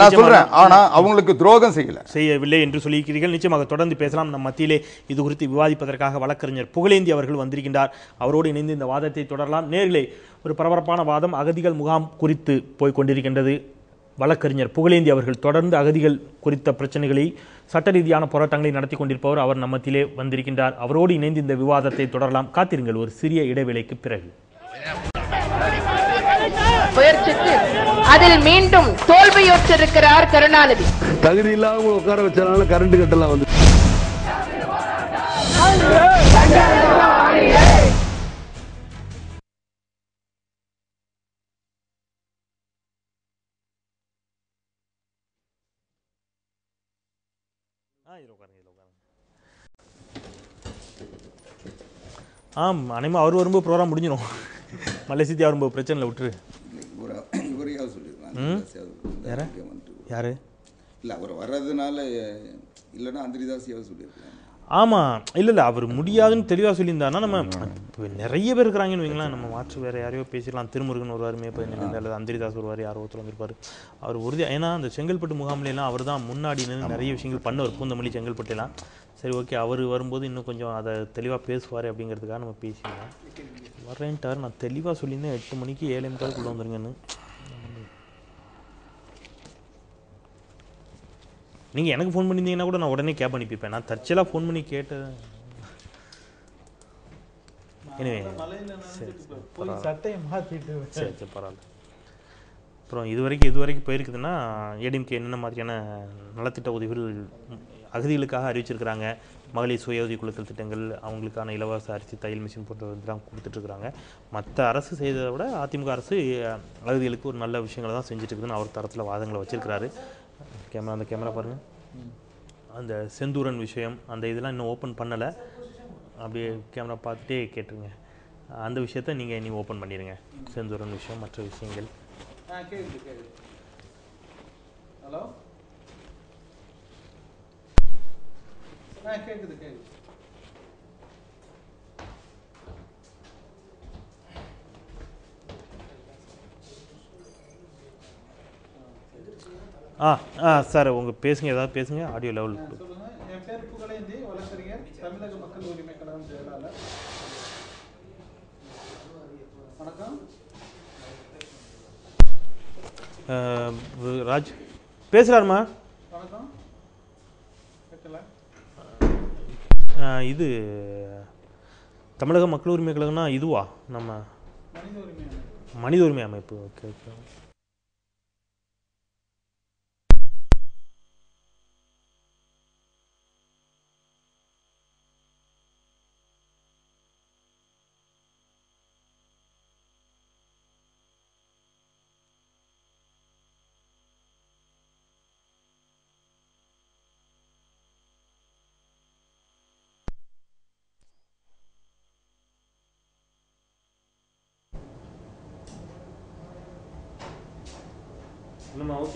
நான் சொல்றேன். ஆனா அவங்களுக்கு துரோகம் செய்யவில்லை என்று சொல்லியிருக்கிறீர்கள். நிச்சயமாக தொடர்ந்து பேசலாம். நம் மத்தியிலே இது குறித்து விவாதிப்பதற்காக வழக்கறிஞர் புகழேந்தி அவர்கள் வந்திருக்கின்றார். அவரோடு இணைந்து இந்த வாதத்தை தொடரலாம். நேர்களே, ஒரு பரபரப்பான வாதம் அகதிகள் முகாம் குறித்து போய் கொண்டிருக்கின்றது. வழக்கறிஞர் புகழேந்தி அவர்கள் தொடர்ந்து அகதிகள் குறித்த பிரச்சனைகளை சட்ட ரீதியான போராட்டங்களை நடத்தி கொண்டிருப்பவர். அவர் நம்ம மத்தியிலே வந்திருக்கின்றார். அவரோடு இணைந்து இந்த விவாதத்தை தொடரலாம். காத்திருங்கள் ஒரு சிறிய இடைவேளைக்கு பிறகு. முயற்சித்து அதில் மீண்டும் தோல்வியுற்றிருக்கிறார் கருணாநிதி. தகுதி இல்லாம உட்கார வச்சனால கரண்ட் கட்டலாம் வந்து அனைமா அவர் வரும்போது ப்ரோக்ராம் முடிஞ்சிடும். மலேசியா வரும்போது பிரச்சனை விட்டுரு. யாரு இல்ல அவர் வர்றதுனால இல்லைன்னா அந்திரிதாசியாவது சொல்லியிருக்காங்க. ஆமாம், இல்லை அவர் முடியாதுன்னு தெளிவாக சொல்லியிருந்தாருன்னா நம்ம இப்போ நிறைய பேர் இருக்கிறாங்கன்னு வைங்களேன். நம்ம மாற்று வேறு யாரையோ பேசிடலாம். திருமுருகன் வருவார், மே15 அல்லது அந்திரிதாஸ் வருவார், யாரோ ஒருத்தர் வந்திருப்பார். அவர் உறுதியாக, ஏன்னா அந்த செங்கல்பட்டு முகாம்லாம் அவர் தான் முன்னாடி நின்று நிறைய விஷயங்கள் பண்ணவர். பூந்தமல்லி செங்கல்பட்டுலாம் சரி ஓகே, அவர் வரும்போது இன்னும் கொஞ்சம் அதை தெளிவாக பேசுவார் அப்படிங்கிறதுக்காக நம்ம பேசிடலாம். வரேன்ட்டார், நான் தெளிவாக சொல்லியிருந்தேன் 8 மணிக்கு 7:45 வந்துருங்கன்னு. நீங்கள் எனக்கு ஃபோன் பண்ணியிருந்தீங்கன்னா கூட நான் உடனே கேப் அனுப்பிப்பேன். நான் தற்செயலாக ஃபோன் பண்ணி கேட்டேன். எனவே சரி பரவாயில்ல. அப்புறம் இது வரைக்கும் போயிருக்குதுன்னா ஏடிஎம்கே என்னென்ன மாதிரியான நலத்திட்ட உதவிகள் அகதிகளுக்காக அறிவிச்சிருக்கிறாங்க. மகளிர் சுய உதவி குழுக்கள் திட்டங்கள், அவங்களுக்கான இலவச அரிசி, தையல் மிஷின் போன்றதெல்லாம் கொடுத்துட்ருக்குறாங்க. மற்ற அரசு செய்ததை விட அதிமுக அரசு அகதிகளுக்கு ஒரு நல்ல விஷயங்களை தான் செஞ்சுட்டு இருக்குதுன்னு அவர் தரத்தில் வாதங்களை வச்சிருக்கிறாரு. அந்த கேமரா பாருங்கள், அந்த செந்தூரன் விஷயம் அந்த இதெல்லாம் இன்னும் ஓப்பன் பண்ணலை. அப்படியே கேமரா பார்த்துட்டே கேட்டுருங்க. அந்த விஷயத்த நீங்கள் ஓப்பன் பண்ணிடுங்க. செந்தூரன் விஷயம், மற்ற விஷயங்கள். ஹலோ, கேட்குது. சார் உங்கள் பேசுங்க, ஏதாவது பேசுங்க. ஆடியோ லெவல் சொல்லுங்கள். என் பேர் புகழேந்தி, வழக்கறிஞர், தமிழக மக்கள் உரிமை கழகம் செயலாளர். வணக்கம். ராஜ் பேசுகிறாருமா? வணக்கம். கேட்கல. இது தமிழக மக்கள் உரிமை கழகம்னா இதுவா? நம்ம மனித உரிமை அமைப்பு. Okay okay.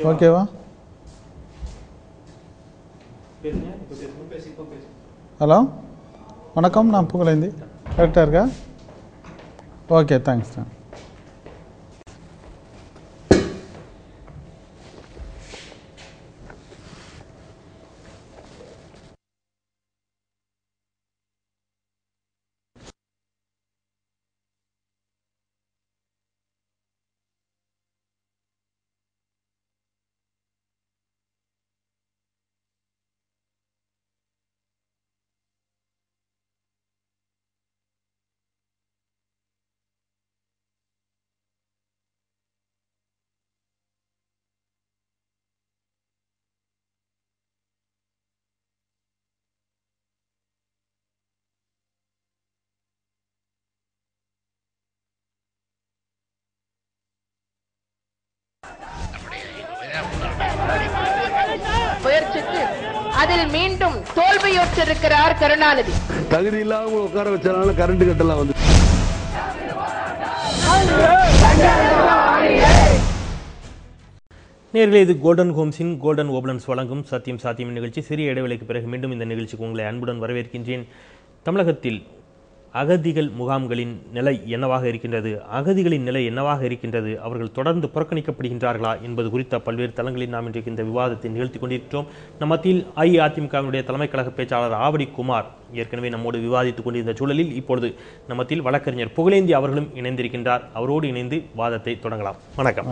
ஓகேவா? ஹலோ, வணக்கம். நான் புகழேந்தி. கரெக்டாக இருக்கா? Okay, thanks. முயற்சித்து அதில் மீண்டும் தோல்வியுற்றிருக்கிறார் கருணாநிதி. தகுதி இல்லாம உட்கார வச்சனால கரண்ட் கட்டலாம் வந்து. நேயர்களே, இது கோல்டன் ஹோம்ஸின் கோல்டன் ஓபலன்ஸ் வழங்கும் சத்தியம் சாத்தியம் நிகழ்ச்சி. சிறிய இடைவெளிக்கு பிறகு மீண்டும் இந்த நிகழ்ச்சிக்கு உங்களை அன்புடன் வரவேற்கின்றேன். தமிழகத்தில் அகதிகள் முகாம்களின் நிலை என்னவாக இருக்கின்றது, அகதிகளின் நிலை என்னவாக இருக்கின்றது, அவர்கள் தொடர்ந்து புறக்கணிக்கப்படுகின்றார்களா என்பது குறித்த பல்வேறு தளங்களில் நாம் இன்றைக்கு இந்த விவாதத்தை நிகழ்த்தி கொண்டிருக்கிறோம். நம் மத்தியில் அஇஅதிமுகவினுடைய தலைமை கழக பேச்சாளர் ஆவடி குமார் ஏற்கனவே நம்மோடு விவாதித்துக் கொண்டிருந்த சூழலில் இப்பொழுது நம் மத்தியில் வழக்கறிஞர் புகழேந்தி அவர்களும் இணைந்திருக்கின்றார். அவரோடு இணைந்து வாதத்தை தொடங்கலாம். வணக்கம்.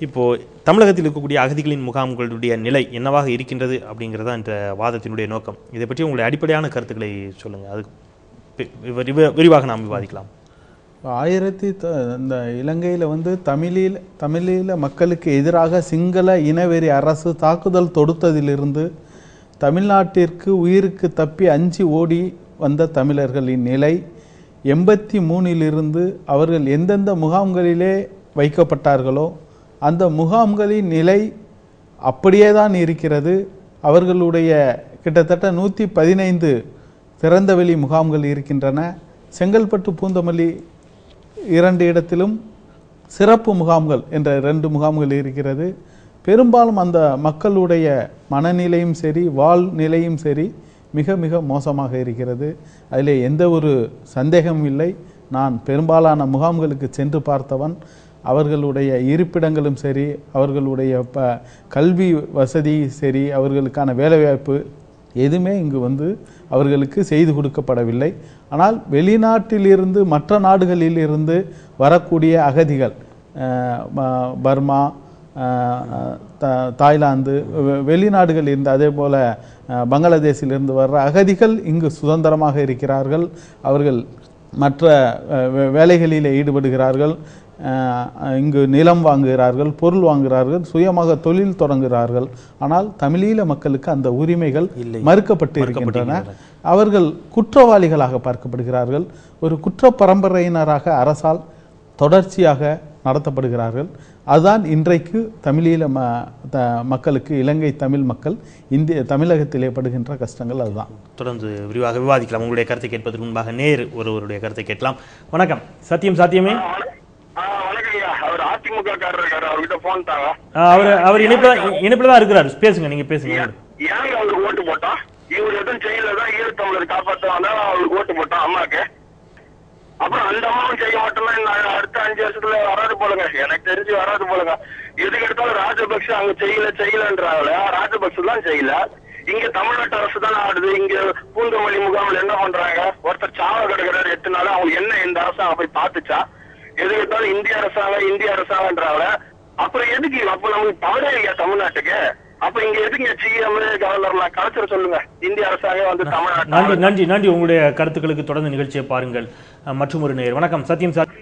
இப்போது தமிழகத்தில் இருக்கக்கூடிய அகதிகளின் முகாம்களுடைய நிலை என்னவாக இருக்கின்றது அப்படிங்கிறதா இந்த வாதத்தினுடைய நோக்கம். இதை பற்றி உங்களுடைய அடிப்படையான கருத்துக்களை சொல்லுங்கள். அது விரிவாக நாம் விவாதிக்கலாம். இந்த இலங்கையில் தமிழீழ மக்களுக்கு எதிராக சிங்கள இனவெறி அரசு தாக்குதல் தொடுத்ததிலிருந்து தமிழ்நாட்டிற்கு உயிருக்கு தப்பி அஞ்சி ஓடி வந்த தமிழர்களின் நிலை 83 அவர்கள் எந்தெந்த முகாம்களிலே வைக்கப்பட்டார்களோ அந்த முகாம்களின் நிலை அப்படியே தான் இருக்கிறது. அவர்களுடைய கிட்டத்தட்ட 115 திறந்தவெளி முகாம்கள் இருக்கின்றன. செங்கல்பட்டு, பூந்தமல்லி 2 இடத்திலும் சிறப்பு முகாம்கள் என்ற 2 முகாம்கள் இருக்கிறது. பெரும்பாலும் அந்த மக்களுடைய மனநிலையும் சரி, வாழ்நிலையும் சரி மிக மிக மோசமாக இருக்கிறது. அதில் எந்த ஒரு சந்தேகமும் இல்லை. நான் பெரும்பாலான முகாம்களுக்கு சென்று பார்த்தவன். அவர்களுடைய இருப்பிடங்களும் சரி, அவர்களுடைய கல்வி வசதி சரி, அவர்களுக்கான வேலைவாய்ப்பு எதுவுமே இங்கு வந்து அவர்களுக்கு செய்து கொடுக்கப்படவில்லை. ஆனால் வெளிநாட்டிலிருந்து மற்ற நாடுகளிலிருந்து வரக்கூடிய அகதிகள், பர்மா, தாய்லாந்து, வெளிநாடுகளில் இருந்து, அதே போல் பங்களாதேஷிலிருந்து வர்ற அகதிகள் இங்கு சுதந்திரமாக இருக்கிறார்கள். அவர்கள் மற்ற வேலைகளில் ஈடுபடுகிறார்கள். இங்கு நிலம் வாங்குகிறார்கள், பொருள் வாங்குகிறார்கள், சுயமாக தொழில் தொடங்குகிறார்கள். ஆனால் தமிழீழ மக்களுக்கு அந்த உரிமைகள் மறுக்கப்பட்டு இருக்கின்றன. அவர்கள் குற்றவாளிகளாக பார்க்கப்படுகிறார்கள். ஒரு குற்ற பரம்பரையினராக அரசால் தொடர்ச்சியாக நடத்தப்படுகிறார்கள். அதுதான் இன்றைக்கு தமிழீழ மக்களுக்கு, இலங்கை தமிழ் மக்கள் தமிழகத்திலே படுகின்ற கஷ்டங்கள் அதுதான். தொடர்ந்து விரிவாக விவாதிக்கலாம். உங்களுடைய கருத்தை கேட்பதற்கு முன்பாக ஒருவருடைய கருத்தை கேட்கலாம். வணக்கம். சத்தியம் சாத்தியமே. அவர் இணைப்புல தான் இருக்கிறார். பேசுங்க, நீங்க பேசுங்க. அவருக்கு ஓட்டு போட்டா இவர் எதுவும் செய்யலதான் ஈழத்தமிழர் காப்பாற்றுவாங்க. அவருக்கு ஓட்டு போட்டோம் அம்மாக்கு. அப்புறம் அந்த அம்மாவும் செய்ய மாட்டோம்னா அடுத்த 5 வருஷத்துல வராது போலுங்க. எனக்கு தெரிஞ்சு வராது போலுங்க. எதுக்கு எடுத்தாலும் ராஜபக்ஷ அங்க செய்யலன்றாங்கள. ராஜபக்ஷ தான் செய்யல. இங்க தமிழ்நாட்டு அரசு தான் ஆடுது. இங்க பூந்தமல்லி முகாமில் என்ன பண்றாங்க? ஒருத்தர் சாவ கிடக்கிறாரு 8 நாள். அவங்க என்ன இந்த அரசாங்கம் போய் பார்த்துச்சா? எதுக்கு எடுத்தாலும் இந்திய அரசாங்கன்றாங்கள. அப்புறம் எதுக்கு? அப்ப நமக்கு தவறே இல்லையா தமிழ்நாட்டுக்கு? அப்ப இங்க எதுக்கு சிஎம் கவர்னர்லாம் கலைச்சர சொல்லுங்க. இந்திய அரசாங்கம் வந்து தமிழ்நாட்டு. நன்றி. உங்களுடைய கருத்துக்களுக்கு தொடர்ந்து நிகழ்ச்சியை பாருங்கள். மற்றும் ஒரு நேயர். வணக்கம். சத்தியம் சார்.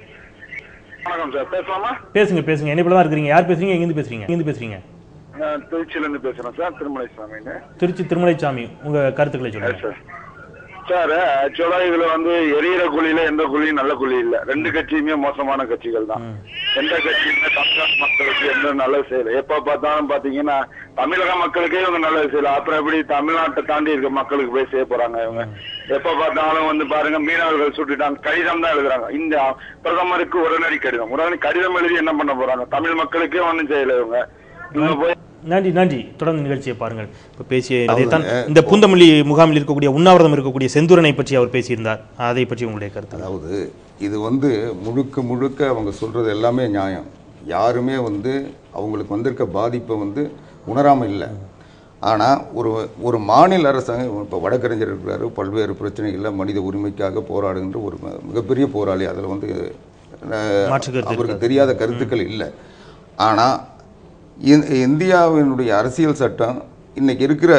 வணக்கம் சார். பேசலாமா? பேசுங்க. என்னைக்குள்ள தான் இருக்கிறீங்க. யார் பேசுறீங்க? எங்கிருந்து பேசுறீங்க? திருச்சியில இருந்து பேசுறேன் சார். திருமலைசாமி. திருச்சி திருமலைசாமி. உங்க கருத்துக்களை சொல்லுங்க சார். ஆக்சுவலா இதுல வந்து எரியிற குழியில எந்த குழியும் நல்ல குழி இல்ல. 2 கட்சியுமே மோசமான கட்சிகள் தான். எந்த கட்சியுமே தமிழக மக்களுக்கு எந்த நல்லது செய்யல. எப்ப பார்த்தாலும் பாத்தீங்கன்னா தமிழக மக்களுக்கே இவங்க நல்லது செய்யல. அப்புறம் எப்படி தமிழ்நாட்டை தாண்டி இருக்க மக்களுக்கு போய் செய்ய போறாங்க இவங்க? எப்ப பார்த்தாலும் வந்து பாருங்க, மீனவர்கள் சுட்டுட்டாங்க. கடிதம் தான் எழுதுறாங்க. இந்த பிரதமருக்கு உடனடி கடிதம் எழுதி என்ன பண்ண போறாங்க? தமிழ் மக்களுக்கே ஒன்றும் செய்யல இவங்க. இவங்க போய் நன்றி. தொடர்ந்து நிகழ்ச்சியை பாருங்கள். இப்போ பேசிய அதைத்தான் இந்த பூந்தமல்லி முகாமில் இருக்கக்கூடிய உண்ணாவிரதம் இருக்கக்கூடிய செந்தூரனை பற்றி அவர் பேசியிருந்தார். அதை பற்றி உங்களுடைய கருத்து? அதாவது இது வந்து முழுக்க அவங்க சொல்றது எல்லாமே நியாயம். யாருமே வந்து அவங்களுக்கு வந்திருக்க பாதிப்பை வந்து உணராமல் இல்லை. ஆனால் ஒரு மாநில அரசாங்கம், இப்போ வழக்கறிஞர் இருக்கிறாரு, பல்வேறு பிரச்சனைகளில் மனித உரிமைக்காக போராடுகின்ற ஒரு மிகப்பெரிய போராளி. அதில் வந்து அவருக்கு தெரியாத கருத்துக்கள் இல்லை. ஆனால் இந்தியாவினுடைய அரசியல் சட்டம், இன்னைக்கு இருக்கிற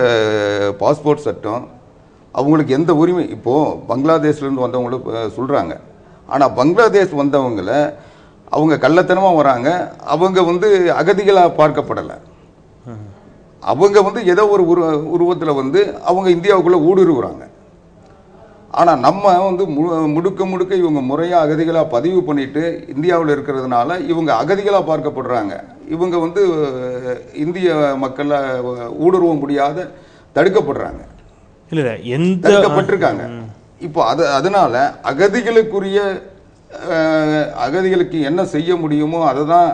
பாஸ்போர்ட் சட்டம், அவங்களுக்கு எந்த உரிமை? இப்போது பங்களாதேஷ்லேருந்து வந்தவங்கள சொல்கிறாங்க. ஆனால் பங்களாதேஷ் வந்தவங்களை அவங்க கள்ளத்தனமாக வராங்க. அவங்க வந்து அகதிகளாக பார்க்கப்படலை. அவங்க வந்து ஏதோ ஒரு உருவத்தில் வந்து அவங்க இந்தியாவுக்குள்ளே ஊடுருவுறாங்க. ஆனால் நம்ம வந்து முழுக்க இவங்க முறையாக அகதிகளாக பதிவு பண்ணிட்டு இந்தியாவில் இருக்கிறதுனால இவங்க அகதிகளாக பார்க்கப்படுறாங்க. இவங்க வந்து இந்திய மக்களை ஊடுருவ முடியாத தடுக்கப்படுறாங்க, தடுக்கப்பட்டிருக்காங்க. இப்போ அதனால அகதிகளுக்கு என்ன செய்ய முடியுமோ அதை தான்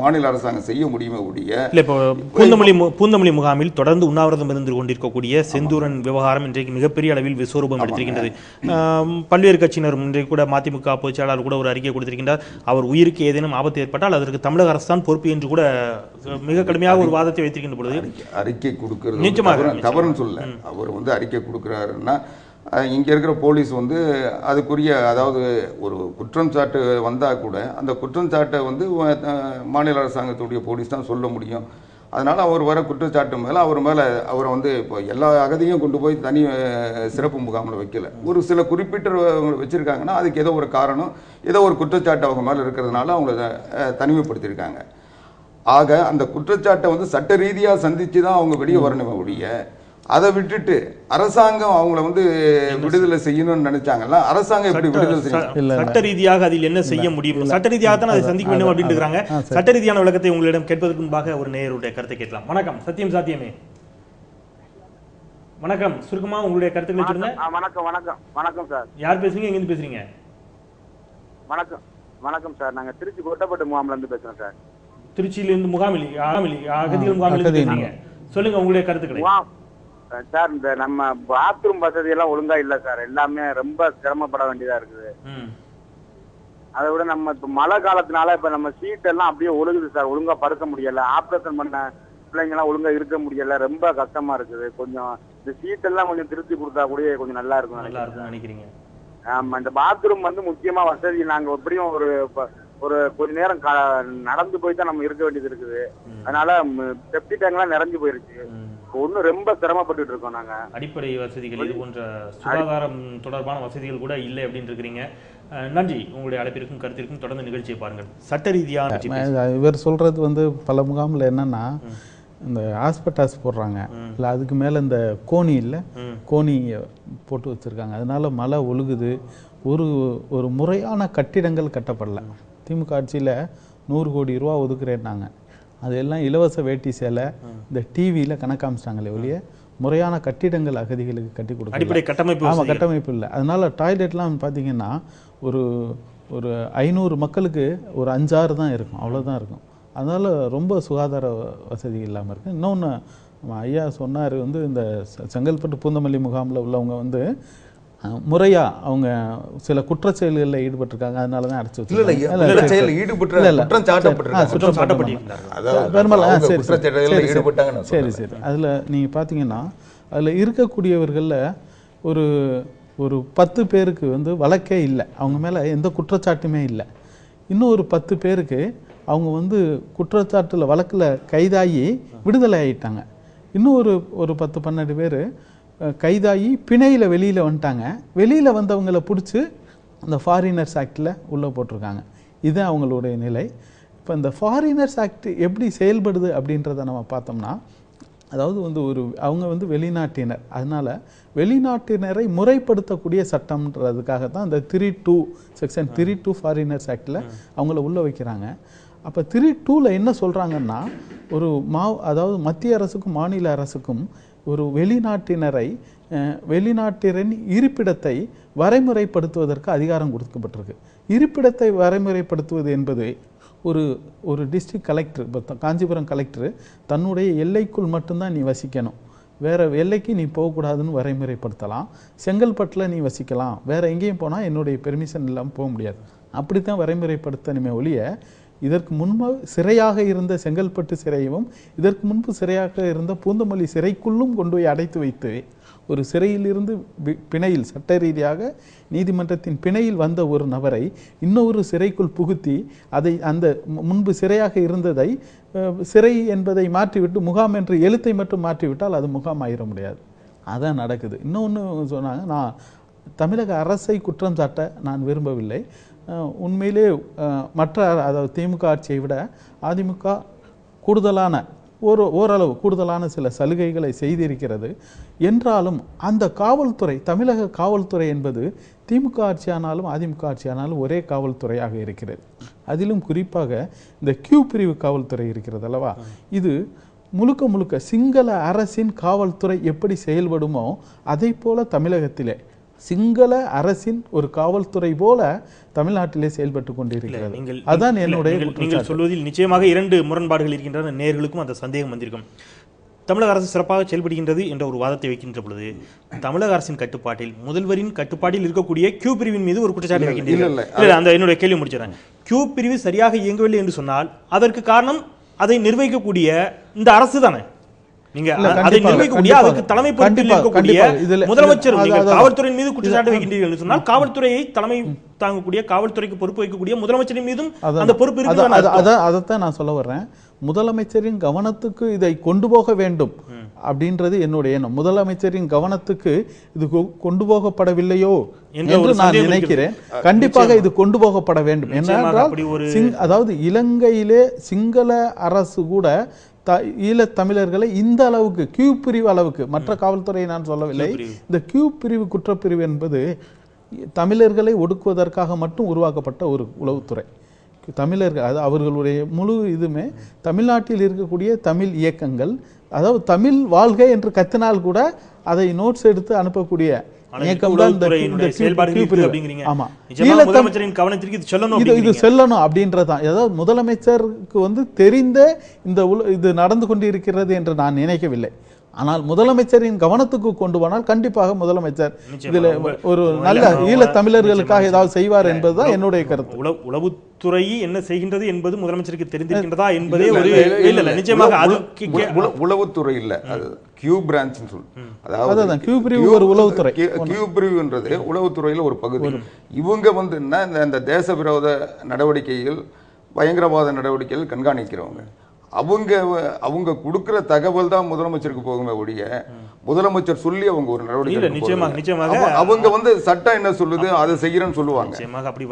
மாநில அரசாங்கம் செய்ய முடியுமே ஒழிய. இப்போ பூந்தமல்லி முகாமில் தொடர்ந்து உண்ணாவிரதம் இருந்து கொண்டிருக்கக்கூடிய செந்தூரன் விவகாரம் இன்றைக்கு மிகப்பெரிய அளவில் விஸ்வரூபம் எடுத்திருக்கின்றது. பல்வேறு கட்சியினரும் இன்றைக்கு கூட மதிமுக பொதுச்செயலாளர் கூட ஒரு அறிக்கை கொடுத்திருக்கின்றார். அவர் உயிருக்கு ஏதேனும் ஆபத்து ஏற்பட்டால் அதற்கு தமிழக அரசு தான் பொறுப்பு என்று கூட மிக கடுமையாக ஒரு வாதத்தை வைத்திருக்கின்ற பொழுது அறிக்கை கொடுக்கிறது தவறுன்னு சொல்ல. அவர் வந்து அறிக்கை கொடுக்கிறாருன்னா இங்கே இருக்கிற போலீஸ் வந்து அதுக்குரிய, அதாவது ஒரு குற்றம் சாட்டு வந்தால் கூட அந்த குற்றம் சாட்டை வந்து மாநில அரசாங்கத்துடைய போலீஸ் தான் சொல்ல முடியும். அதனால் அவர் வர குற்றச்சாட்டு மேலே அவரை வந்து இப்போ எல்லா அகதியும் கொண்டு போய் தனி சிறப்பு முகாமில் வைக்கல. ஒரு சில குறிப்பிட்டவங்களை வச்சுருக்காங்கன்னா அதுக்கு ஏதோ ஒரு காரணம், ஏதோ ஒரு குற்றச்சாட்டு அவங்க மேலே இருக்கிறதுனால அவங்கள தனிமைப்படுத்தியிருக்காங்க. ஆக அந்த குற்றச்சாட்டை வந்து சட்ட ரீதியாக சந்தித்து தான் அவங்க வெளியே வரணுமே ஒழிய, அதை விட்டுட்டு அரசாங்கம் அவங்கள வந்து விடுதலை செய்யணும்னு நினைச்சாங்கல்ல, அரசாங்கம் எப்படி விடுதலை செய்யும்? சட்ட ரீதியாக அதில் என்ன செய்ய முடியும்? சட்ட ரீதியாக தான் அதை சந்திக்க வேண்டும் அப்படின்னு இருக்காங்க. சட்ட ரீதியான விளக்கத்தை உங்களிடம் கேட்பதற்கு முன்பாக ஒரு நேயருடைய கருத்தை கேட்கலாம். வணக்கம். சத்தியம் சாத்தியமே. வணக்கம். சுருக்கமா உங்களுடைய கருத்துக்களை சொல்லுங்க. வணக்கம் சார். யார் பேசுறீங்க? எங்க இருந்து பேசுறீங்க? வணக்கம் சார். நாங்க திருச்சி கோட்டப்பட்டு முகாமில இருந்து பேசுறோம் சார். திருச்சியிலிருந்து முகாமில் அகதிகள் முகாமில் பேசுறீங்க. சொல்லுங்க உங்களுடைய கருத்துக்களை. சார் இந்த நம்ம பாத்ரூம் வசதி எல்லாம் ஒழுங்கா இல்ல சார். எல்லாமே ரொம்ப சிரமப்பட வேண்டியதா இருக்குது. அதை விட நம்ம இப்ப மழை காலத்தினால இப்ப நம்ம சீட் எல்லாம் அப்படியே ஒழுகுது சார். ஒழுங்கா படுக்க முடியல. ஆப்ரேஷன் பண்ண பிள்ளைங்க எல்லாம் ஒழுங்கா இருக்க முடியல. ரொம்ப கஷ்டமா இருக்குது. கொஞ்சம் இந்த சீட் எல்லாம் கொஞ்சம் திருத்தி கொடுத்தா கூட கொஞ்சம் நல்லா இருக்கும் நினைக்கிறீங்க. ஆமா, இந்த பாத்ரூம் வந்து முக்கியமா வசதி. நாங்க எப்படியும் ஒரு கொஞ்ச நேரம் நடந்து போய் தான் நம்ம இருக்க வேண்டியது இருக்குது. அதனால செப்டி டேங்க் எல்லாம் நிறைஞ்சு போயிருச்சு. ஒன்னும் ரொம்ப சிரமப்பட்டு இருக்கோம் நாங்க. அடிப்படை வசதிகள் இது போன்ற சுகாதாரம் தொடர்பான வசதிகள் கூட இல்லை அப்படின்னு இருக்கிறீங்க. நன்றி. உங்களுடைய அழைப்பிற்கும் கருத்திற்கும் தொடர்ந்து நிகழ்ச்சியை பாருங்கள். சட்ட ரீதியான இவர் சொல்றது வந்து பல முகாமில் என்னன்னா இந்த ஹாஸ்பிட்டாஸ் போடுறாங்க இல்லை, அதுக்கு மேலே இந்த கோணி இல்லை, கோணி போட்டு வச்சுருக்காங்க. அதனால மழை ஒழுகுது. ஒரு முறையான கட்டிடங்கள் கட்டப்படலை. திமுக ஆட்சியில் 100 கோடி ரூபா ஒதுக்குறேன்னாங்க. அதெல்லாம் இலவச வேட்டி சேலை இந்த டிவியில் கணக்காமிச்சிட்டாங்களே ஒழிய முறையான கட்டிடங்கள் அகதிகளுக்கு கட்டி கொடுக்க ஆமாம் கட்டமைப்பு இல்லை. அதனால டாய்லெட்லாம் பார்த்தீங்கன்னா ஒரு 500 மக்களுக்கு ஒரு 5-6 தான் இருக்கும், அவ்வளோதான் இருக்கும். அதனால் ரொம்ப சுகாதார வசதி இல்லாமல் இருக்குது. இன்னொன்று ஐயா சொன்னார் வந்து இந்த செங்கல்பட்டு பூந்தமல்லி முகாமில் உள்ளவங்க வந்து முறையாக அவங்க சில குற்றச்செயல்களில் ஈடுபட்டிருக்காங்க. அதனால தான் அடைச்சி சரி சரி. அதில் நீங்கள் பார்த்தீங்கன்னா அதில் இருக்கக்கூடியவர்களில் ஒரு 10 பேருக்கு வந்து வழக்கே இல்லை, அவங்க மேலே எந்த குற்றச்சாட்டுமே இல்லை. இன்னும் ஒரு 10 பேருக்கு அவங்க வந்து குற்றச்சாட்டில் வழக்கில் கைதாகி விடுதலை ஆகிட்டாங்க. இன்னும் ஒரு 10-12 பேர் கைதாகி பிணையில் வெளியில் வந்துட்டாங்க. வெளியில் வந்தவங்களை பிடிச்சி அந்த ஃபாரினர்ஸ் ஆக்டில் உள்ளே போட்டிருக்காங்க. இதுதான் அவங்களுடைய நிலை. இப்போ இந்த ஃபாரினர்ஸ் ஆக்ட் எப்படி செயல்படுது அப்படின்றத நம்ம பார்த்தோம்னா, அதாவது வந்து அவங்க வந்து வெளிநாட்டினர். அதனால் வெளிநாட்டினரை முறைப்படுத்தக்கூடிய சட்டம்ன்றதுக்காக தான் இந்த 3(2) செக்ஷன் 3(2) ஃபாரினர்ஸ் ஆக்டில் அவங்கள உள்ளே வைக்கிறாங்க. அப்போ 3(2)ல் என்ன சொல்கிறாங்கன்னா, அதாவது மத்திய அரசுக்கும் மாநில அரசுக்கும் ஒரு வெளிநாட்டினரின் இருப்பிடத்தை வரைமுறைப்படுத்துவதற்கு அதிகாரம் கொடுக்கப்பட்டிருக்கு. இருப்பிடத்தை வரைமுறைப்படுத்துவது என்பது ஒரு டிஸ்ட்ரிக்ட் கலெக்டர், இப்போ காஞ்சிபுரம் கலெக்டர் தன்னுடைய எல்லைக்குள் மட்டும்தான் நீ வசிக்கணும், வேறு எல்லைக்கு நீ போகக்கூடாதுன்னு வரைமுறைப்படுத்தலாம். செங்கல்பட்டில் நீ வசிக்கலாம், வேறு எங்கேயும் போனால் என்னுடைய பெர்மிஷன் இல்லாமல் போக முடியாது. அப்படி தான் வரைமுறைப்படுத்தணுமே ஒழிய இதற்கு முன்பு சிறையாக இருந்த செங்கல்பட்டு சிறையும் இதற்கு முன்பு சிறையாக இருந்த பூந்தமல்லி சிறைக்குள்ளும் கொண்டு போய் அடைத்து வைத்து ஒரு சிறையிலிருந்து பிணையில் சட்ட ரீதியாக நீதிமன்றத்தின் பிணையில் வந்த ஒரு நபரை இன்னொரு சிறைக்குள் புகுத்தி அந்த முன்பு சிறையாக இருந்ததை சிறை என்பதை மாற்றிவிட்டு முகாம் என்று எழுத்தை மட்டும் மாற்றிவிட்டால் அது முகாம் ஆயிட முடியாது. அதான் நடக்குது. இன்னொன்று சொன்னாங்க, நான் தமிழக அரசை குற்றம் சாட்ட நான் விரும்பவில்லை. உண்மையிலே அதாவது திமுக ஆட்சியை விட அதிமுக கூடுதலான ஓரளவு கூடுதலான சில சலுகைகளை செய்திருக்கிறது. என்றாலும் அந்த காவல்துறை, தமிழக காவல்துறை என்பது திமுக ஆட்சியானாலும் அதிமுக ஆட்சியானாலும் ஒரே காவல்துறையாக இருக்கிறது. அதிலும் குறிப்பாக இந்த கியூ பிரிவு காவல்துறை இருக்கிறது அல்லவா, இது முழுக்க சிங்கள அரசின் காவல்துறை எப்படி செயல்படுமோ அதை போல தமிழகத்திலே சிங்கள அரசின் ஒரு காவல்துறை போல தமிழ்நாட்டிலே செயல்பட்டு கொண்டிருக்கிறது. அதான் என்னுடைய நீங்கள் சொல்வதில் நிச்சயமாக 2 முரண்பாடுகள் இருக்கின்றன. நேயர்களுக்கும் அந்த சந்தேகம் வந்திருக்கும். தமிழக அரசு சிறப்பாக செயல்படுகின்றது என்ற ஒரு வாதத்தை வைக்கின்ற பொழுது தமிழக அரசின் கட்டுப்பாட்டில், முதல்வரின் கட்டுப்பாட்டில் இருக்கக்கூடிய கியூ பிரிவின் மீது ஒரு குற்றச்சாட்டு வைக்கின்றீர்கள். அந்த என்னுடைய கேள்வி முடிச்சிடறேன். கியூ பிரிவு சரியாக இயங்கவில்லை என்று சொன்னால் அதற்கு காரணம் அதை நிர்வகிக்கக்கூடிய இந்த அரசு தானே. நீங்க அதை நிர்வகிக்கக்கூடிய அதற்கு தலைமை பொறுப்பில் இருக்கக்கூடிய முதலமைச்சர், காவல்துறையின் மீது குற்றச்சாட்டு வைக்கின்றீர்கள் என்று சொன்னால் காவல்துறையை தலைமை தாங்கக்கூடிய, காவல்துறைக்கு பொறுப்பு வைக்கக்கூடிய முதலமைச்சரின் மீதும் அந்த பொறுப்பு இருக்கு. அதைத்தான் நான் சொல்ல வர்றேன். முதலமைச்சரின் கவனத்துக்கு இதை கொண்டு போக வேண்டும் அப்படின்றது என்னுடைய எண்ணம். முதலமைச்சரின் கவனத்துக்கு இது கொண்டு போகப்படவில்லையோ என்று நான் நினைக்கிறேன். கண்டிப்பாக இது கொண்டு போகப்பட வேண்டும். என்னென்றால் அதாவது இலங்கையிலே சிங்கள அரசு கூட ஈழத்தமிழர்களை இந்த அளவுக்கு கியூ பிரிவு அளவுக்கு, மற்ற காவல்துறையை நான் சொல்லவில்லை, இந்த கியூ பிரிவு குற்றப்பிரிவு என்பது தமிழர்களை ஒடுக்குவதற்காக மட்டும் உருவாக்கப்பட்ட ஒரு உளவுத்துறை. தமிழர்கள், அது அவர்களுடைய முழு இதுமே தமிழ்நாட்டில் இருக்கக்கூடிய தமிழ் இயக்கங்கள், அதாவது தமிழ் வாழ்க என்று கத்தினால் கூட அதை நோட்ஸ் எடுத்து அனுப்பக்கூடிய இயக்கம் தான் இது செல்லணும் அப்படின்றதான். அதாவது முதலமைச்சருக்கு தெரிந்த இது நடந்து கொண்டிருக்கிறது என்று நான் நினைக்கவில்லை. ஆனால் முதலமைச்சரின் கவனத்துக்கு கொண்டு போனால் கண்டிப்பாக முதலமைச்சர் இதில் ஒரு நல்ல ஈழத் தமிழர்களுக்காக ஏதாவது செய்வார் என்பதுதான் என்னுடைய கருத்து. உளவுத்துறை என்ன செய்கின்றது என்பது முதலமைச்சருக்கு தெரிந்திருக்கின்றதா என்பதே ஒரு இல்ல நிச்சயமாக அது உளவுத்துறை இல்ல, அது கியூ பிரான்ச் சொல்லு. அதாவது கியூ பிரிவு ஒரு உளவுத்துறை. கியூ பிரிவுன்றது உளவுத்துறையில ஒரு பகுதி. இவங்க வந்து என்ன இந்த தேச விரோத நடவடிக்கைகள் பயங்கரவாத நடவடிக்கைகள் கண்காணிக்கிறவங்க. அவங்க கொடுக்கிற தகவல் தான் முதலமைச்சருக்கு போகுமே ஒழிய முதலமைச்சர் சொல்லி அவங்க ஒரு நடவடிக்கை அவங்க வந்து சட்டம் என்ன சொல்லுது அதை செய்யறேன்னு சொல்லுவாங்க. நிச்சயமாக அப்படி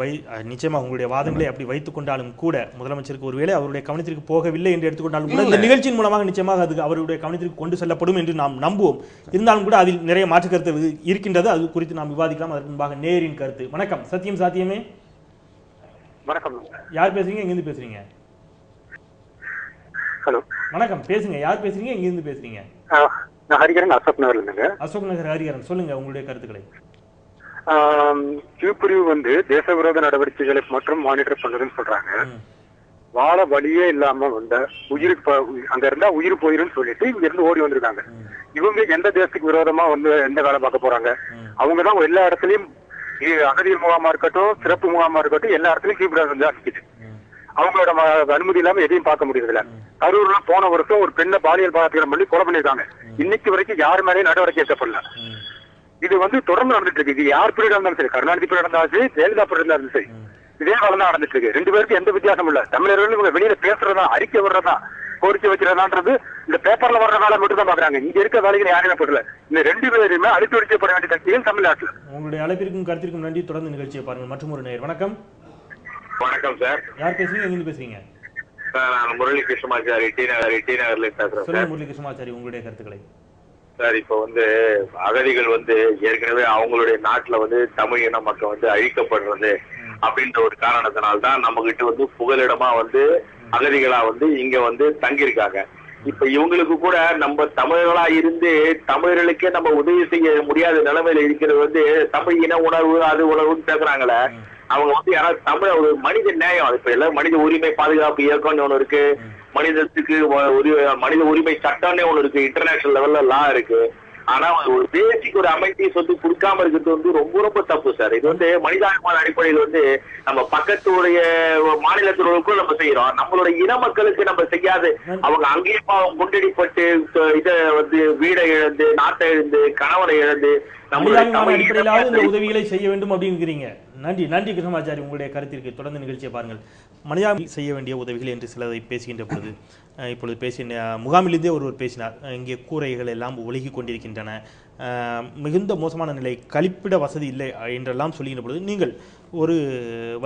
நிச்சயமாக உங்களுடைய வாதங்களை அப்படி வைத்துக் கொண்டாலும் கூட முதலமைச்சருக்கு ஒருவேளை அவருடைய கவனத்திற்கு போகவில்லை என்று எடுத்துக்கொண்டாலும் கூட இந்த நிகழ்ச்சியின் மூலமாக நிச்சயமாக அது அவருடைய கவனத்திற்கு கொண்டு செல்லப்படும் என்று நாம் நம்புவோம். இருந்தாலும் கூட அதில் நிறைய மாற்று கருத்து இருக்கின்றது. அது குறித்து நாம் விவாதிக்கலாம். அதற்கு முன்பாக நேரின் கருத்து. வணக்கம். சத்தியம் சாத்தியமே. வணக்கம். யார் பேசுறீங்க? எங்கிருந்து பேசுறீங்க? ஹலோ வணக்கம். பேசுங்க. யார் பேசுறீங்க? எங்கிருந்து பேசுறீங்க? நான் ஹரிகரன், அசோக் நகர்ல இருந்துங்க. அசோக் நகர் ஹரிகரன், சொல்லுங்க உங்களுடைய கருத்துக்களை. கியூ பிரிவு வந்து தேச விரோத நடவடிக்கைகளை மற்றும் மானிட்டர் பண்ணுறதுன்னு சொல்றாங்க. வாழ வழியே இல்லாம வந்த உயிருக்கு அங்க இருந்தா உயிர் போயிருன்னு சொல்லிட்டு இங்க இருந்து ஓடி வந்திருக்காங்க. இவங்க எந்த தேசத்துக்கு விரோதமா வந்து எந்த வேலை பார்க்க போறாங்க? அவங்கதான் எல்லா இடத்துலயும் அகதிகள் முகாமா இருக்கட்டும், சிறப்பு முகாமா இருக்கட்டும், எல்லா இடத்துலயும் கியூ பிரிவு வந்து அனுப்பிச்சு அவங்களோட அனுமதி இல்லாம எதையும் பார்க்க முடியறதில்ல. கரூர்ல போன வருஷம் ஒரு பெண்ணை பாலியல் பலாத்காரம் பண்ணி கொலை பண்ணிருக்காங்க. இன்னைக்கு வரைக்கும் யாரு மேலேயும் நடவடிக்கை எடுக்கப்படல. இது வந்து தொடர்ந்து நடந்துட்டு இருக்கு. இது யார் பீரியட் இருந்தாலும் சரி, கருணாநிதி பீரியட் இருந்தாலும் சரி, ஜெயலலிதா பீரியட் இருந்தாலும் சரி, இதே வேலை தான் நடந்துட்டு இருக்கு. ரெண்டு பேருக்கு எந்த வித்தியாசம் இல்ல. தமிழர்கள் இவங்க வெளியில பேசுறதா, அறிக்கை வர்றதா, கோரிக்கை வைக்கிறதான்றது இந்த பேப்பர்ல வர்ற வேலை மட்டும் தான் பாக்குறாங்க. இங்க இருக்க வேலைகளை யாருமே படல. இந்த ரெண்டு பேருமே அழித்து ஒழிக்கப்பட வேண்டிய சக்திகள் தமிழ்நாட்டுல. உங்களுடைய அழைப்பிற்கும் கருத்திற்கும் நன்றி. தொடர்ந்து நிகழ்ச்சியை பாருங்கள். மற்றும் ஒரு நேயர். வணக்கம். வணக்கம் சார். யார் பேசுறீங்க? எங்கிருந்து பேசுறீங்க? நான் முரளி கிருஷ்ணமாச்சாரி, டி நகர்ல பேசுறேன் சார். முரளி கிருஷ்ணமாச்சாரி, உங்களுடைய கருத்துக்களை. சார், இப்ப வந்து அகதிகள் வந்து ஏற்கனவே அவங்களுடைய நாட்டுல வந்து தமிழ் இன மக்கள் வந்து அழிக்கப்படுறது அப்படின்ற ஒரு காரணத்தினால்தான் நம்ம கிட்ட வந்து புகலிடமா வந்து அகதிகளா வந்து இங்க வந்து தங்கியிருக்காங்க. இப்ப இவங்களுக்கு கூட நம்ம தமிழர்களா இருந்து தமிழர்களுக்கே நம்ம உதவி செய்ய முடியாத நிலைமையில இருக்கிறது வந்து தமிழ் இன உணர்வு அது உணர்வுன்னு பேசுறாங்களே. அவங்க வந்து யாராவது தமிழ ஒரு மனித நேயம், இப்ப எல்லாம் மனித உரிமை பாதுகாப்பு இயக்கம்னு ஒண்ணு இருக்கு, மனிதத்துக்கு மனித உரிமை சட்டம்னே ஒண்ணு இருக்கு, இன்டர்நேஷனல் லெவல்ல லா இருக்கு. ஆனா ஒரு பேசிக் ஒரு அமைதியை வந்து கொடுக்காம இருக்கிறது வந்து ரொம்ப ரொம்ப தப்பு சார். இது வந்து மனிதாபிமான அடிப்படையில் வந்து நம்ம பக்கத்துடைய மாநிலத்தினருக்கும் நம்ம செய்யறோம், நம்மளுடைய இன மக்களுக்கு நம்ம செய்யாது. அவங்க அங்கேயே கொண்டடிப்பட்டு இத வந்து வீடை இழந்து, நாட்டை இழந்து, கணவனை இழந்து அடிப்படையிலாவது இந்த உதவிகளை செய்ய வேண்டும் அப்படிங்கிறீங்க. நன்றி. நன்றி கிருஷ்ணமாச்சாரி, உங்களுடைய கருத்திற்கு. தொடர்ந்து நிகழ்ச்சியை பாருங்கள். மனிதாபிமான செய்ய வேண்டிய உதவிகள் என்று சிலரை பேசுகின்ற பொழுது இப்பொழுது முகாமிலிருந்தே ஒருவர் பேசினார். இங்கே கூரைகள் எல்லாம் ஒழுகி கொண்டிருக்கின்றன, மிகுந்த மோசமான நிலை, கழிப்பிட வசதி இல்லை என்றெல்லாம் சொல்லுகின்ற பொழுது நீங்கள் ஒரு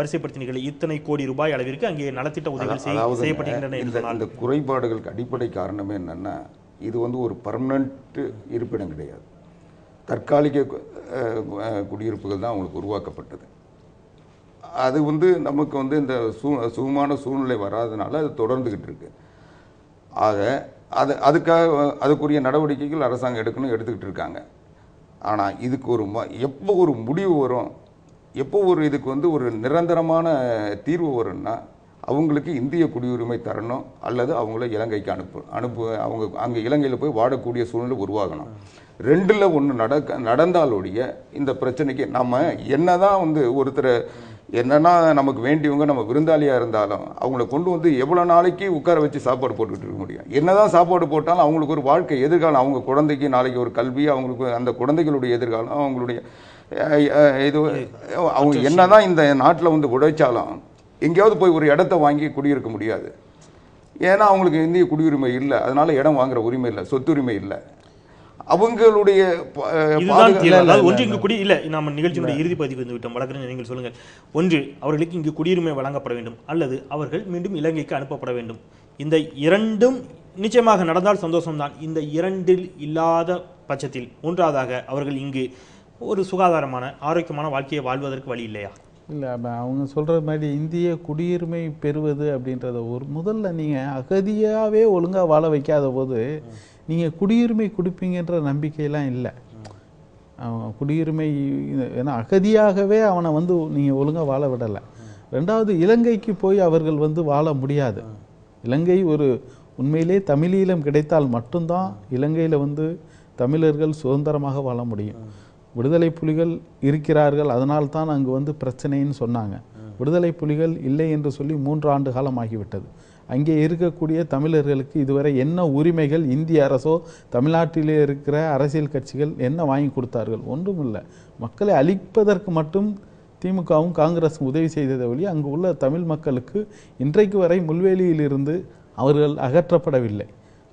வரிசைப்படுத்தினீர்கள் இத்தனை கோடி ரூபாய் அளவிற்கு அங்கே நலத்திட்ட உதவிகள் செய்யப்படுகின்றன. இந்த குறைபாடுகளுக்கு அடிப்படை காரணமே என்னன்னா, இது வந்து ஒரு பர்மனன்ட் இருப்பிடம் கிடையாது, தற்காலிக குடியிருப்புகள் தான் அவங்களுக்கு உருவாக்கப்பட்டது. அது வந்து நமக்கு வந்து இந்த சுகமான சூழ்நிலை வராதனால அது தொடர்ந்துகிட்டு இருக்கு. ஆக அதுக்குரிய நடவடிக்கைகள் அரசாங்கம் எடுத்துக்கிட்டு இருக்காங்க. ஆனால் இதுக்கு எப்போ ஒரு முடிவு வரும், எப்போ இதுக்கு வந்து ஒரு நிரந்தரமான தீர்வு வரும்னா அவங்களுக்கு இந்திய குடியுரிமை தரணும், அல்லது அவங்கள இலங்கைக்கு அவங்க அங்கே இலங்கையில் போய் வாடக்கூடிய சூழ்நிலை உருவாகணும். ரெண்டில் ஒன்று நடந்தாலோடைய இந்த பிரச்சனைக்கு நம்ம என்னதான் வந்து ஒருத்தர் என்னன்னா நமக்கு வேண்டியவங்க நம்ம விருந்தாளியாக இருந்தாலும் அவங்கள கொண்டு வந்து எவ்வளோ நாளைக்கு உட்கார வச்சு சாப்பாடு போட்டுக்கிட்டு இருக்க முடியும்? என்னதான் சாப்பாடு போட்டாலும் அவங்களுக்கு ஒரு வாழ்க்கை எதிர்காலம், அவங்க குழந்தைக்கு நாளைக்கு ஒரு கல்வி, அவங்களுக்கு அந்த குழந்தைகளுடைய எதிர்காலம், அவங்களுடைய இது அவங்க என்னதான் இந்த நாட்டில் வந்து உழைச்சாலும் எங்கேயாவது போய் ஒரு இடத்த வாங்கி குடியிருக்க முடியாது. ஏன்னா அவங்களுக்கு இந்திய குடியுரிமை இல்லை, அதனால இடம் வாங்குற உரிமை இல்லை, சொத்துரிமை இல்லை. அவங்களுடைய ஒன்று இங்கு குடி இல்லை. நம்ம நிகழ்ச்சியினுடைய இறுதி பதிவு வந்து விட்டோம். வழக்கறிஞர் நீங்கள் சொல்லுங்கள். ஒன்று, அவர்களுக்கு இங்கு குடியுரிமை வழங்கப்பட வேண்டும், அல்லது அவர்கள் மீண்டும் இலங்கைக்கு அனுப்பப்பட வேண்டும். இந்த இரண்டும் நிச்சயமாக நடந்தால் சந்தோஷம்தான். இந்த இரண்டில் இல்லாத பட்சத்தில் மூன்றாவதாக அவர்கள் இங்கு ஒரு சுகாதாரமான ஆரோக்கியமான வாழ்க்கையை வாழ்வதற்கு வழி இல்லையா? இல்லை, அவங்க சொல்கிற மாதிரி இந்திய குடியுரிமை பெறுவது அப்படின்றத முதல்ல நீங்கள் அகதியாகவே ஒழுங்காக வாழ வைக்காத போது நீங்கள் குடியுரிமை கொடுப்பீங்கன்ற நம்பிக்கையெல்லாம் இல்லை. அவன் குடியுரிமை ஏன்னா அகதியாகவே அவனை வந்து நீங்கள் ஒழுங்காக வாழ விடலை. ரெண்டாவது, இலங்கைக்கு போய் அவர்கள் வந்து வாழ முடியாது. இலங்கை உண்மையிலே தமிழீழம் கிடைத்தால் மட்டும்தான் இலங்கையில் வந்து தமிழர்கள் சுதந்திரமாக வாழ முடியும். விடுதலை புலிகள் இருக்கிறார்கள், அதனால்தான் அங்கு வந்து பிரச்சனைன்னு சொன்னாங்க. விடுதலை புலிகள் இல்லை என்று சொல்லி 3 ஆண்டு காலம் ஆகிவிட்டது. அங்கே இருக்கக்கூடிய தமிழர்களுக்கு இதுவரை என்ன உரிமைகள் இந்திய அரசோ தமிழ்நாட்டிலே இருக்கிற அரசியல் கட்சிகள் என்ன வாங்கி கொடுத்தார்கள்? ஒன்றும் இல்லை. மக்களை அழிப்பதற்கு மட்டும் திமுகவும் காங்கிரஸும் உதவி செய்ததை ஒழி அங்கு உள்ள தமிழ் மக்களுக்கு இன்றைக்கு வரை முள்வேலியிலிருந்து அவர்கள் அகற்றப்படவில்லை.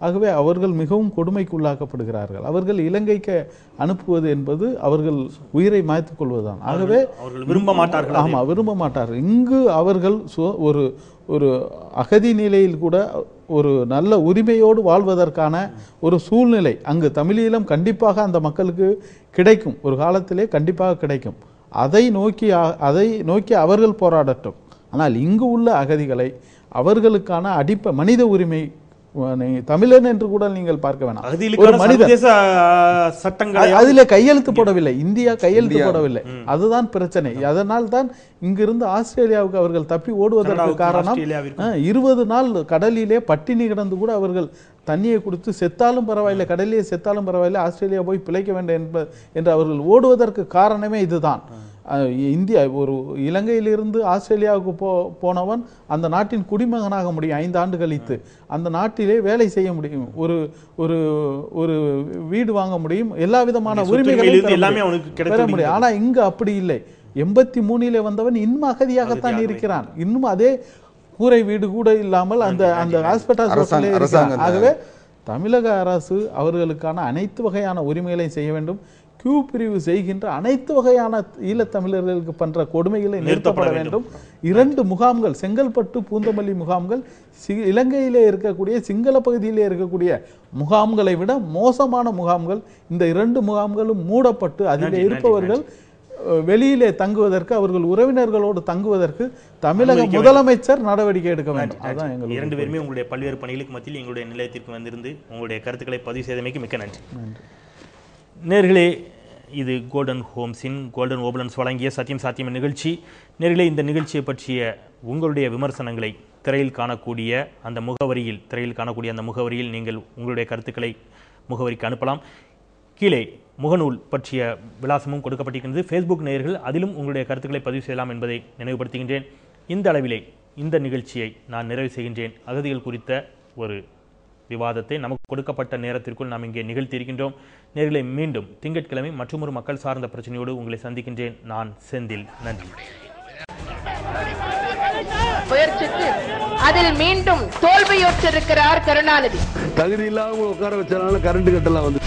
ஆகவே அவர்கள் மிகவும் கொடுமைக்கு உள்ளாக்கப்படுகிறார்கள். அவர்கள் இலங்கைக்கு அனுப்புவது என்பது அவர்கள் உயிரை மாய்த்துக் கொள்வதுதான். ஆகவே விரும்ப மாட்டார்கள். ஆமாம், விரும்ப மாட்டார்கள். இங்கு அவர்கள் ஒரு அகதி நிலையில் கூட ஒரு நல்ல உரிமையோடு வாழ்வதற்கான ஒரு சூழ்நிலை அங்கு தமிழீழம் கண்டிப்பாக அந்த மக்களுக்கு கிடைக்கும், ஒரு காலத்திலே கண்டிப்பாக கிடைக்கும். அதை நோக்கி அவர்கள் போராடட்டும். ஆனால் இங்கு உள்ள அகதிகளை அவர்களுக்கான மனித உரிமை தமிழன் என்று கூட நீங்கள் பார்க்க வேணாம். ஒரு மனிதர் அதிலே கையெழுத்து போடவில்லை, இந்தியா கையெழுத்து போடவில்லை. அதுதான் பிரச்சனை. அதனால் தான் இங்கிருந்து ஆஸ்திரேலியாவுக்கு அவர்கள் தப்பி ஓடுவதற்கு காரணம் 20 நாள் கடலிலே பட்டினி கிடந்து கூட அவர்கள் தண்ணியை கொடுத்து செத்தாலும் பரவாயில்லை, கடலிலே செத்தாலும் பரவாயில்லை, ஆஸ்திரேலியா போய் பிழைக்க வேண்டும் என்று அவர்கள் ஓடுவதற்கு காரணமே இதுதான். இந்தியா ஒரு இலங்கையிலிருந்து ஆஸ்திரேலியாவுக்கு போனவன் அந்த நாட்டின் குடிமகனாக முடியும். 5 ஆண்டு கழித்து அந்த நாட்டிலே வேலை செய்ய முடியும், ஒரு வீடு வாங்க முடியும், எல்லா விதமான உரிமைகளையும் பெற முடியும். ஆனா இங்கு அப்படி இல்லை. 83 வந்தவன் இன்னும் அகதியாகத்தான் இருக்கிறான். இன்னும் அதே கூரை வீடு கூட இல்லாமல் அந்த ஹாஸ்பிட்டல். ஆகவே தமிழக அரசு அவர்களுக்கான அனைத்து வகையான உரிமைகளை செய்ய வேண்டும். கியூ பிரிவு செய்கின்ற அனைத்து வகையான ஈழத்தமிழர்களுக்கு பண்ற கொடுமைகளை நிறுத்தப்பட வேண்டும். 2 முகாம்கள், செங்கல்பட்டு பூந்தமல்லி முகாம்கள் இலங்கையிலே இருக்கக்கூடிய சிங்கள பகுதியிலே இருக்கக்கூடிய முகாம்களை விட மோசமான முகாம்கள். இந்த 2 முகாம்களும் மூடப்பட்டு அதிலே இருப்பவர்கள் வெளியிலே தங்குவதற்கு, அவர்கள் உறவினர்களோடு தங்குவதற்கு தமிழக முதலமைச்சர் நடவடிக்கை எடுக்க வேண்டும். அதுதான் எங்கள் 2 பேருமே உங்களுடைய பல்வேறு பணிகளுக்கு மத்தியில் எங்களுடைய நிலையத்திற்கு வந்திருந்து உங்களுடைய கருத்துக்களை பதிவு செய்தமைக்கு மிக்க நன்றி. நேர்களே, இது கோல்டன் ஹோம்ஸின் கோல்டன் ஓபலன்ஸ் வழங்கிய சத்தியம் சாத்தியம் நிகழ்ச்சி. நேர்களே, இந்த நிகழ்ச்சியை பற்றிய உங்களுடைய விமர்சனங்களை திரையில் காணக்கூடிய அந்த முகவரியில் நீங்கள் உங்களுடைய கருத்துக்களை முகவரிக்கு அனுப்பலாம். கீழே முகநூல் பற்றிய விலாசமும் கொடுக்கப்பட்டிருக்கிறது. ஃபேஸ்புக் நேயர்கள் அதிலும் உங்களுடைய கருத்துக்களை பதிவு செய்யலாம் என்பதை நினைவுபடுத்துகின்றேன். இந்த அளவிலே இந்த நிகழ்ச்சியை நான் நிறைவு செய்கின்றேன். அகதிகள் குறித்த ஒரு விவாதத்தை நமக்கு கொடுக்கப்பட்ட நேரத்திற்குள் நாம் இங்கே நிகழ்த்தியிருக்கின்றோம். நேர்களை மீண்டும் திங்கட்கிழமை மற்றொரு மக்கள் சார்ந்த பிரச்சனையோடு உங்களை சந்திக்கின்றேன். நான் செந்தில். நன்றி. முயற்சித்து அதில் மீண்டும் தோல்வியுற்றிருக்கிறார் கருணாநிதி. தகுதி இல்லாம உட்கார வச்சனால கரண்ட் கட்டலாம் வந்து